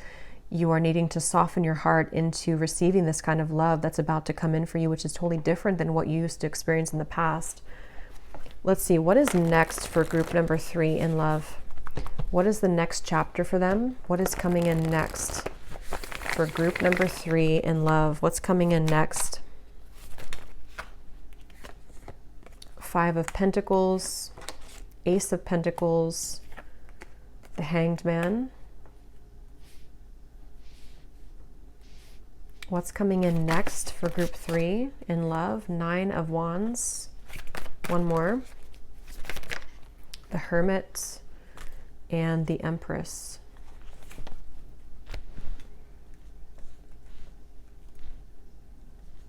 you are needing to soften your heart into receiving this kind of love that's about to come in for you, which is totally different than what you used to experience in the past. Let's see, what is next for group number 3 in love? What is the next chapter for them? What is coming in next? For group number 3 in love, what's coming in next? 5 of Pentacles, Ace of Pentacles, the Hanged Man. What's coming in next for group 3 in love? 9 of Wands. One more. The Hermit and the Empress.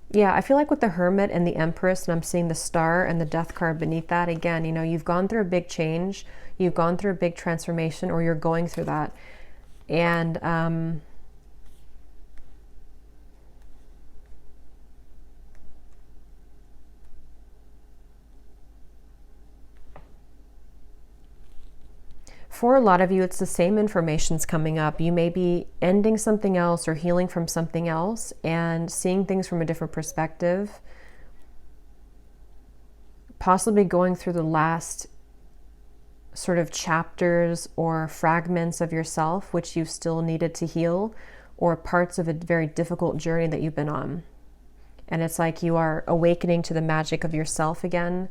Yeah, I feel like with the Hermit and the Empress, and I'm seeing the Star and the Death card beneath that, again, you know, you've gone through a big change, you've gone through a big transformation, or you're going through that. And for a lot of you, it's the same information's coming up. You may be ending something else or healing from something else and seeing things from a different perspective. Possibly going through the last sort of chapters or fragments of yourself, which you still needed to heal, or parts of a very difficult journey that you've been on. And it's like you are awakening to the magic of yourself again.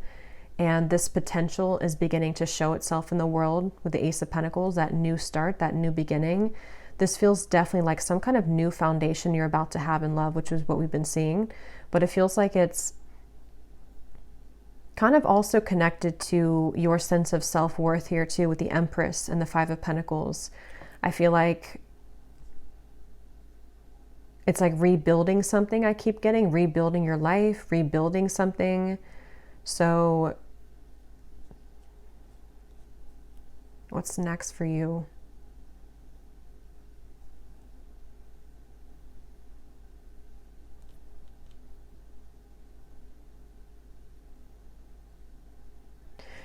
And this potential is beginning to show itself in the world with the Ace of Pentacles, that new start, that new beginning. This feels definitely like some kind of new foundation you're about to have in love, which is what we've been seeing. But it feels like it's kind of also connected to your sense of self-worth here too, with the Empress and the 5 of Pentacles. I feel like it's like rebuilding something. I keep getting rebuilding your life, rebuilding something. So what's next for you?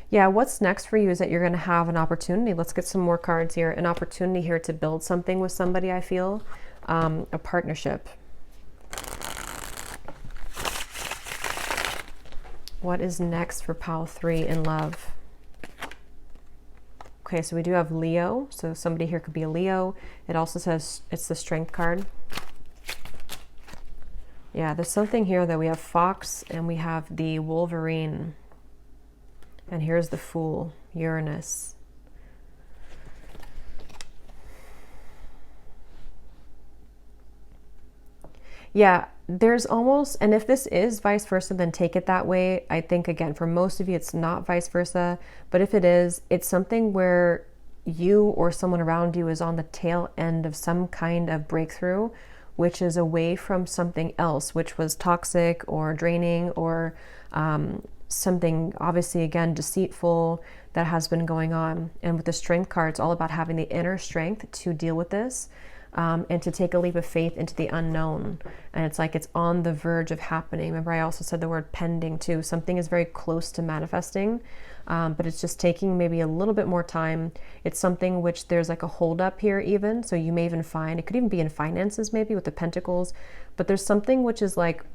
Yeah, what's next for you is that you're going to have an opportunity. Let's get some more cards here. An opportunity here to build something with somebody, I feel. A partnership. What is next for pile 3 in love? Okay, so we do have Leo. So somebody here could be a Leo. It also says it's the Strength card. Yeah, there's something here that we have Fox and we have the Wolverine. And here's the Fool, Uranus. Yeah, there's almost, and if this is vice versa, then take it that way. I think, again, for most of you, it's not vice versa. But if it is, it's something where you or someone around you is on the tail end of some kind of breakthrough, which is away from something else, which was toxic or draining or something, obviously, again, deceitful that has been going on. And with the Strength card, it's all about having the inner strength to deal with this. And to take a leap of faith into the unknown. And it's like it's on the verge of happening. Remember, I also said the word pending too. Something is very close to manifesting, but it's just taking maybe a little bit more time. It's something which there's like a hold up here even. So you may even find, it could even be in finances maybe with the Pentacles, but there's something which is like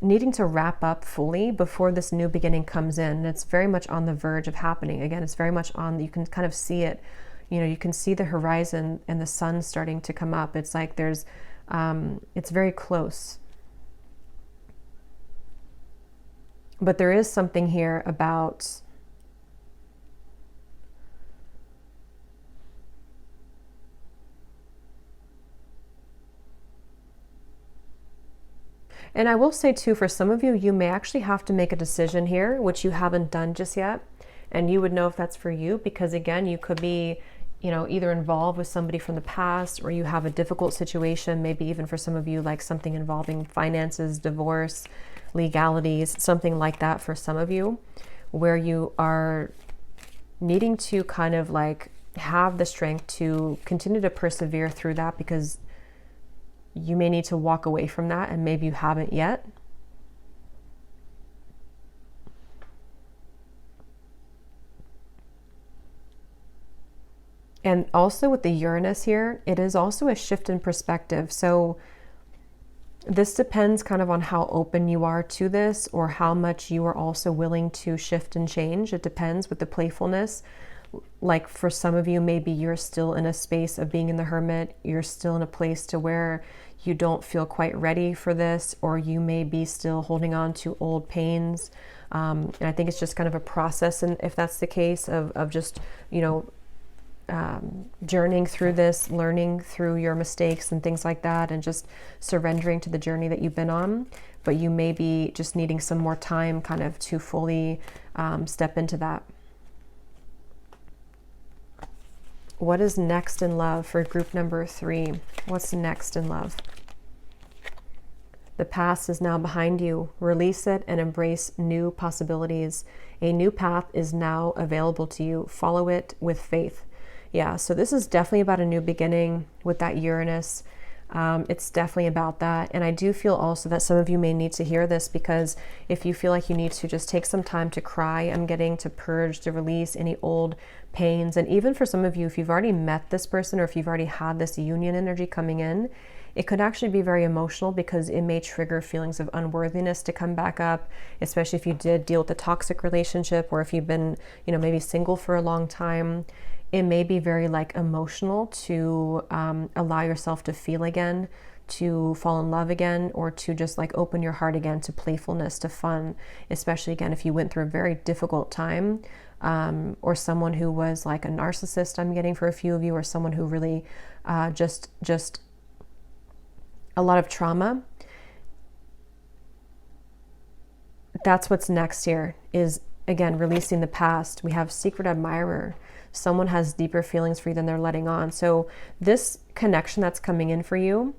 needing to wrap up fully before this new beginning comes in. And it's very much on the verge of happening. Again, it's very much on, you can kind of see it. You know, you can see the horizon and the sun starting to come up. It's like there's, it's very close. But there is something here about And I will say too, for some of you, you may actually have to make a decision here, which you haven't done just yet. And you would know if that's for you, because again, you could be, you know, either involved with somebody from the past, or you have a difficult situation, maybe even for some of you, like something involving finances, divorce, legalities, something like that for some of you, where you are needing to kind of like have the strength to continue to persevere through that, because you may need to walk away from that, and maybe you haven't yet. And also with the Uranus here, it is also a shift in perspective. So this depends kind of on how open you are to this, or how much you are also willing to shift and change. It depends with the playfulness. Like for some of you, maybe you're still in a space of being in the hermit. You're still in a place to where you don't feel quite ready for this, or you may be still holding on to old pains. And I think it's just kind of a process. And if that's the case of just, you know, journeying through this, learning through your mistakes and things like that, and just surrendering to the journey that you've been on. But you may be just needing some more time kind of to fully step into that. What is next in love for group number 3? What's next in love? The past is now behind you. Release it and embrace new possibilities. A new path is now available to you. Follow it with faith. Yeah, so this is definitely about a new beginning with that Uranus. It's definitely about that. And I do feel also that some of you may need to hear this, because if you feel like you need to just take some time to cry, I'm getting to purge, to release any old pains. And even for some of you, if you've already met this person, or if you've already had this union energy coming in, it could actually be very emotional, because it may trigger feelings of unworthiness to come back up, especially if you did deal with a toxic relationship, or if you've been, you know, maybe single for a long time. It may be very like emotional to allow yourself to feel again, to fall in love again, or to just like open your heart again to playfulness, to fun, especially again if you went through a very difficult time, or someone who was like a narcissist, I'm getting for a few of you, or someone who really just a lot of trauma. That's what's next here, is again releasing the past. We have secret admirer. Someone has deeper feelings for you than they're letting on. So this connection that's coming in for you,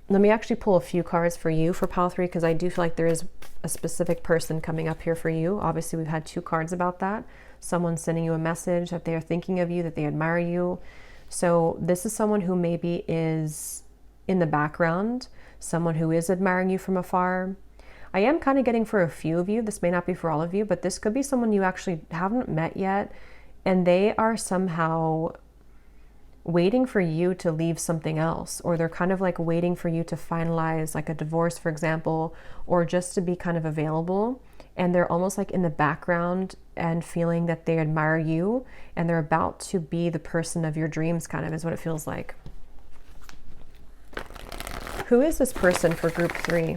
let me actually pull a few cards for you for pile 3, because I do feel like there is a specific person coming up here for you. Obviously, we've had 2 cards about that. Someone sending you a message that they are thinking of you, that they admire you. So this is someone who maybe is in the background, someone who is admiring you from afar. I am kind of getting for a few of you, this may not be for all of you, but this could be someone you actually haven't met yet, and they are somehow waiting for you to leave something else, or they're kind of like waiting for you to finalize like a divorce, for example, or just to be kind of available. And they're almost like in the background and feeling that they admire you, and they're about to be the person of your dreams, kind of is what it feels like. Who is this person for group 3?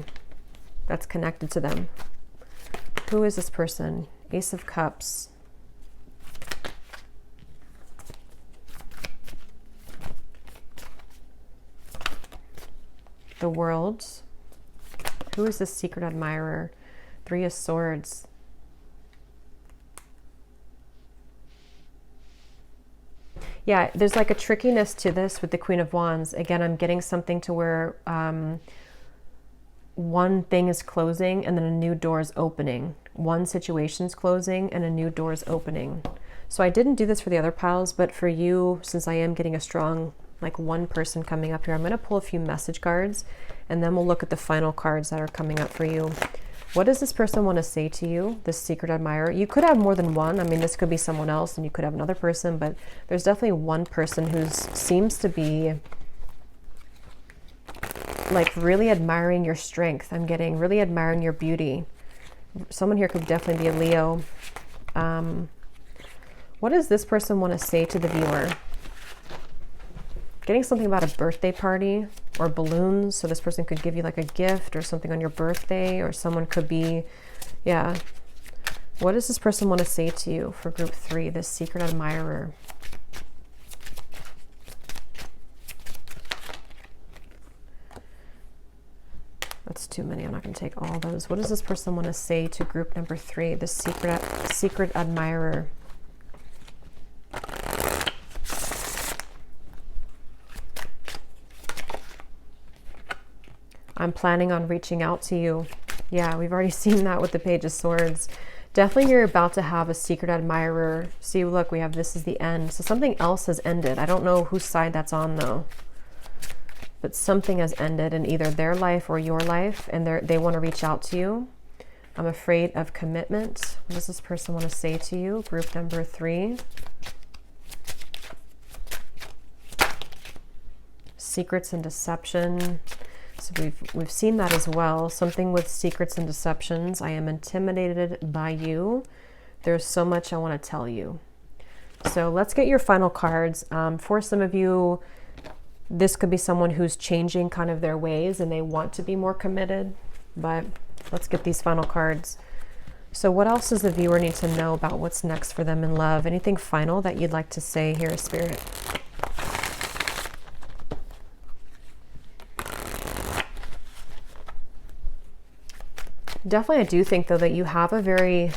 That's connected to them. Who is this person? Ace of Cups. The World. Who is this secret admirer? 3 of Swords. Yeah, there's like a trickiness to this with the Queen of Wands. Again, I'm getting something to where one thing is closing and then a new door is opening. One situation's closing and a new door is opening. So I didn't do this for the other piles, but for you, since I am getting a strong, like one person coming up here, I'm going to pull a few message cards, and then we'll look at the final cards that are coming up for you. What does this person want to say to you, this secret admirer? You could have more than one. I mean, this could be someone else, and you could have another person, but there's definitely one person who seems to be like really admiring your strength. I'm getting really admiring your beauty. Someone here could definitely be a Leo. What does this person want to say to the viewer? Getting something about a birthday party or balloons. So this person could give you like a gift or something on your birthday, or someone could be, yeah. What does this person want to say to you for group 3, this secret admirer? That's too many. I'm not going to take all those. What does this person want to say to group number 3, the secret admirer? I'm planning on reaching out to you. Yeah, we've already seen that with the Page of Swords. Definitely you're about to have a secret admirer. See, look, we have this is the end. So something else has ended. I don't know whose side that's on though. But something has ended in either their life or your life, and they want to reach out to you. I'm afraid of commitment. What does this person want to say to you? Group number 3. Secrets and deception. So we've seen that as well. Something with secrets and deceptions. I am intimidated by you. There's so much I want to tell you. So let's get your final cards. For some of you, this could be someone who's changing kind of their ways and they want to be more committed, but let's get these final cards. So what else does the viewer need to know about what's next for them in love? Anything final that you'd like to say here, Spirit? Definitely, I do think though that you have a very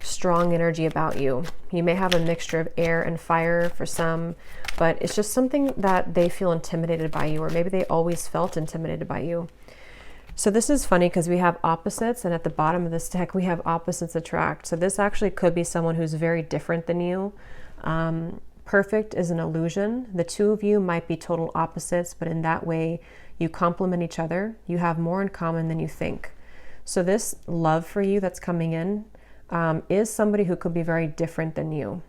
strong energy about you. You may have a mixture of air and fire for some, but it's just something that they feel intimidated by you, or maybe they always felt intimidated by you. So this is funny because we have opposites, and at the bottom of this deck we have opposites attract. So this actually could be someone who's very different than you. Perfect is an illusion. The two of you might be total opposites, but in that way you complement each other. You have more in common than you think. So this love for you that's coming in is somebody who could be very different than you.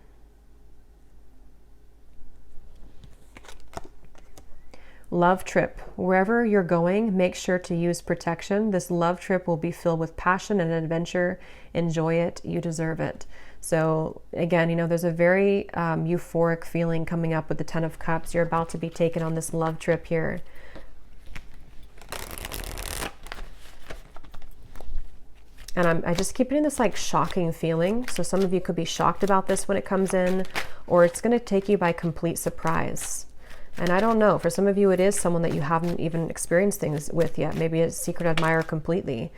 Love trip. Wherever you're going, make sure to use protection. This love trip will be filled with passion and adventure. Enjoy it. You deserve it. So again, you know, there's a very euphoric feeling coming up with the 10 of Cups. You're about to be taken on this love trip here. And I just keep getting this like shocking feeling. So some of you could be shocked about this when it comes in, or it's going to take you by complete surprise. And I don't know, for some of you, it is someone that you haven't even experienced things with yet. Maybe a secret admirer completely.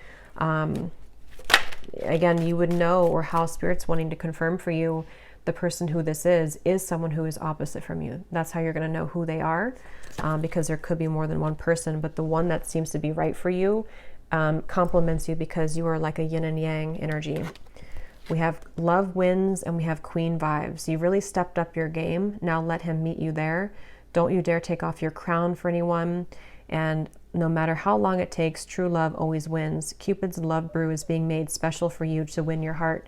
Again, you would know, or how Spirit's wanting to confirm for you, the person who this is someone who is opposite from you. That's how you're going to know who they are, because there could be more than one person, but the one that seems to be right for you complements you because you are like a yin and yang energy. We have love wins and we have queen vibes. You really stepped up your game. Now let him meet you there. Don't you dare take off your crown for anyone. And no matter how long it takes, true love always wins. Cupid's love brew is being made special for you to win your heart.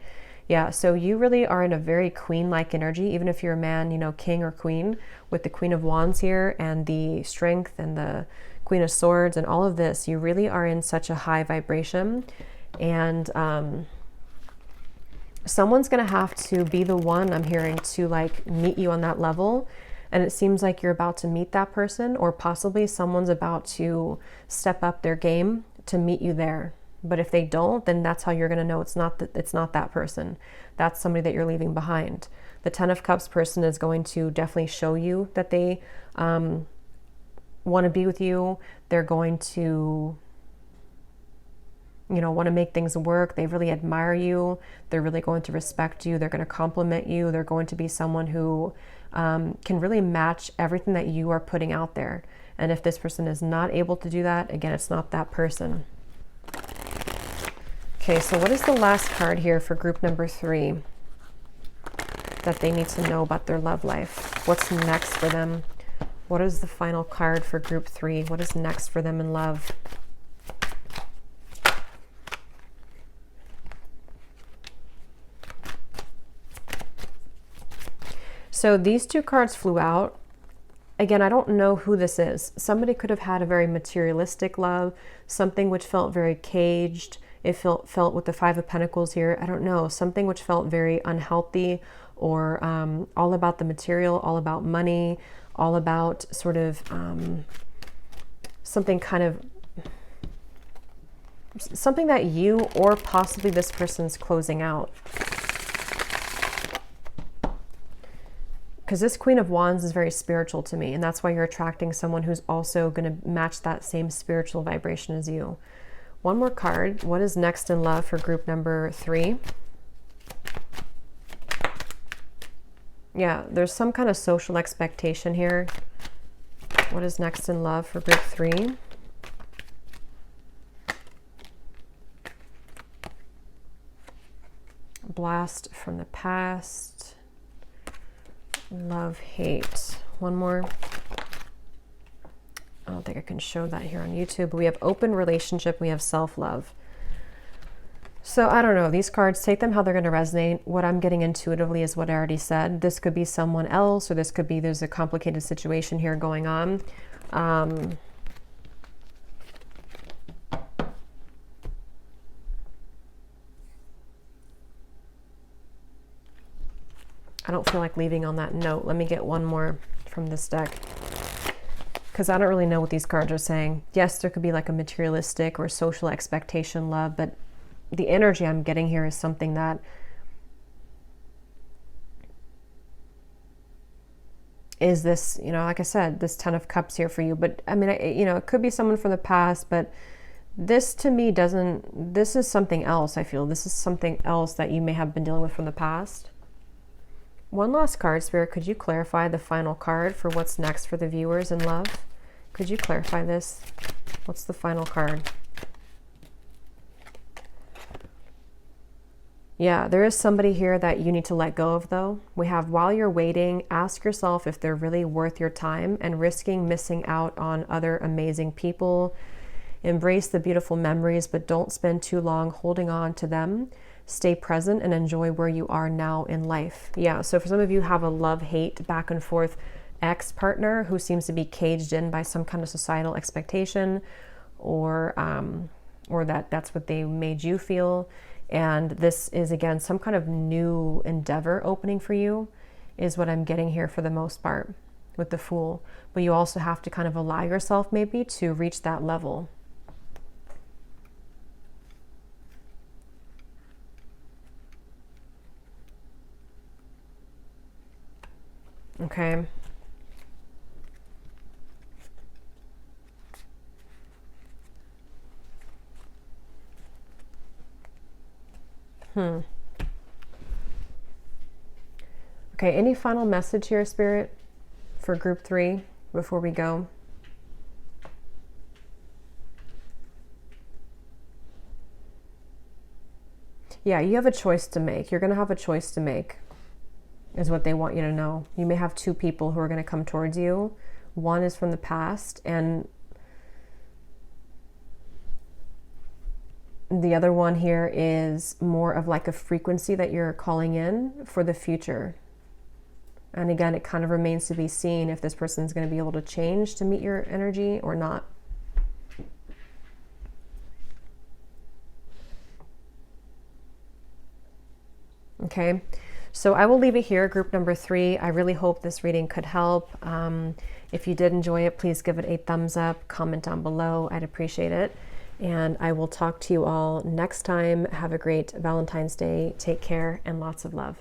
Yeah, so you really are in a very queen-like energy, even if you're a man, you know, king or queen, with the Queen of Wands here and the strength and the Queen of Swords and all of this. You really are in such a high vibration, and someone's going to have to be the one, I'm hearing, to like meet you on that level. And it seems like you're about to meet that person, or possibly someone's about to step up their game to meet you there. But if they don't, then that's how you're going to know it's not that person. That's somebody that you're leaving behind. The 10 of Cups person is going to definitely show you that they want to be with you. They're going to, you know, want to make things work. They really admire you. They're really going to respect you. They're going to compliment you. They're going to be someone who can really match everything that you are putting out there. And if this person is not able to do that, again, it's not that person. Okay, so what is the last card here for group number 3 that they need to know about their love life? What's next for them? What is the final card for group 3? What is next for them in love? So these two cards flew out. Again, I don't know who this is. Somebody could have had a very materialistic love, something which felt very caged. It felt with the 5 of Pentacles here, I don't know, something which felt very unhealthy, or all about the material, all about money, all about sort of something kind of, something that you or possibly this person's closing out. because this Queen of Wands is very spiritual to me, and that's why you're attracting someone who's also going to match that same spiritual vibration as you. One more card. What is next in love for group number 3? Yeah, there's some kind of social expectation here. What is next in love for group 3? Blast from the past. Love, hate. One more. I don't think I can show that here on YouTube, but we have open relationship, we have self-love. So I don't know, these cards, take them how they're going to resonate. What I'm getting intuitively is what I already said. This could be someone else, or this could be there's a complicated situation here going on. I don't feel like leaving on that note. Let me get one more from this deck, because I don't really know what these cards are saying. Yes, there could be like a materialistic or social expectation love, but the energy I'm getting here is something that is this, you know, like I said, this 10 of Cups here for you. But I mean, you know, it could be someone from the past, but this to me doesn't, this is something else. I feel this is something else that you may have been dealing with from the past. One last card, Spirit. Could you clarify the final card for what's next for the viewers in love? Could you clarify this? What's the final card? Yeah, there is somebody here that you need to let go of, though. We have, while you're waiting, ask yourself if they're really worth your time and risking missing out on other amazing people. Embrace the beautiful memories, but don't spend too long holding on to them. Stay present and enjoy where you are now in life. Yeah, so for some of you have a love-hate back and forth ex-partner who seems to be caged in by some kind of societal expectation, or that's what they made you feel. And this is, again, some kind of new endeavor opening for you is what I'm getting here for the most part with the Fool. But you also have to kind of allow yourself maybe to reach that level. Okay. Okay, any final message here, Spirit, for group 3 before we go? Yeah, you have a choice to make. You're going to have a choice to make, is what they want you to know. You may have 2 people who are going to come towards you. One is from the past, and the other one here is more of like a frequency that you're calling in for the future. And again, it kind of remains to be seen if this person is going to be able to change to meet your energy or not. Okay, so I will leave it here, group number 3. I really hope this reading could help. If you did enjoy it, please give it a thumbs up, comment down below. I'd appreciate it. And I will talk to you all next time. Have a great Valentine's Day. Take care and lots of love.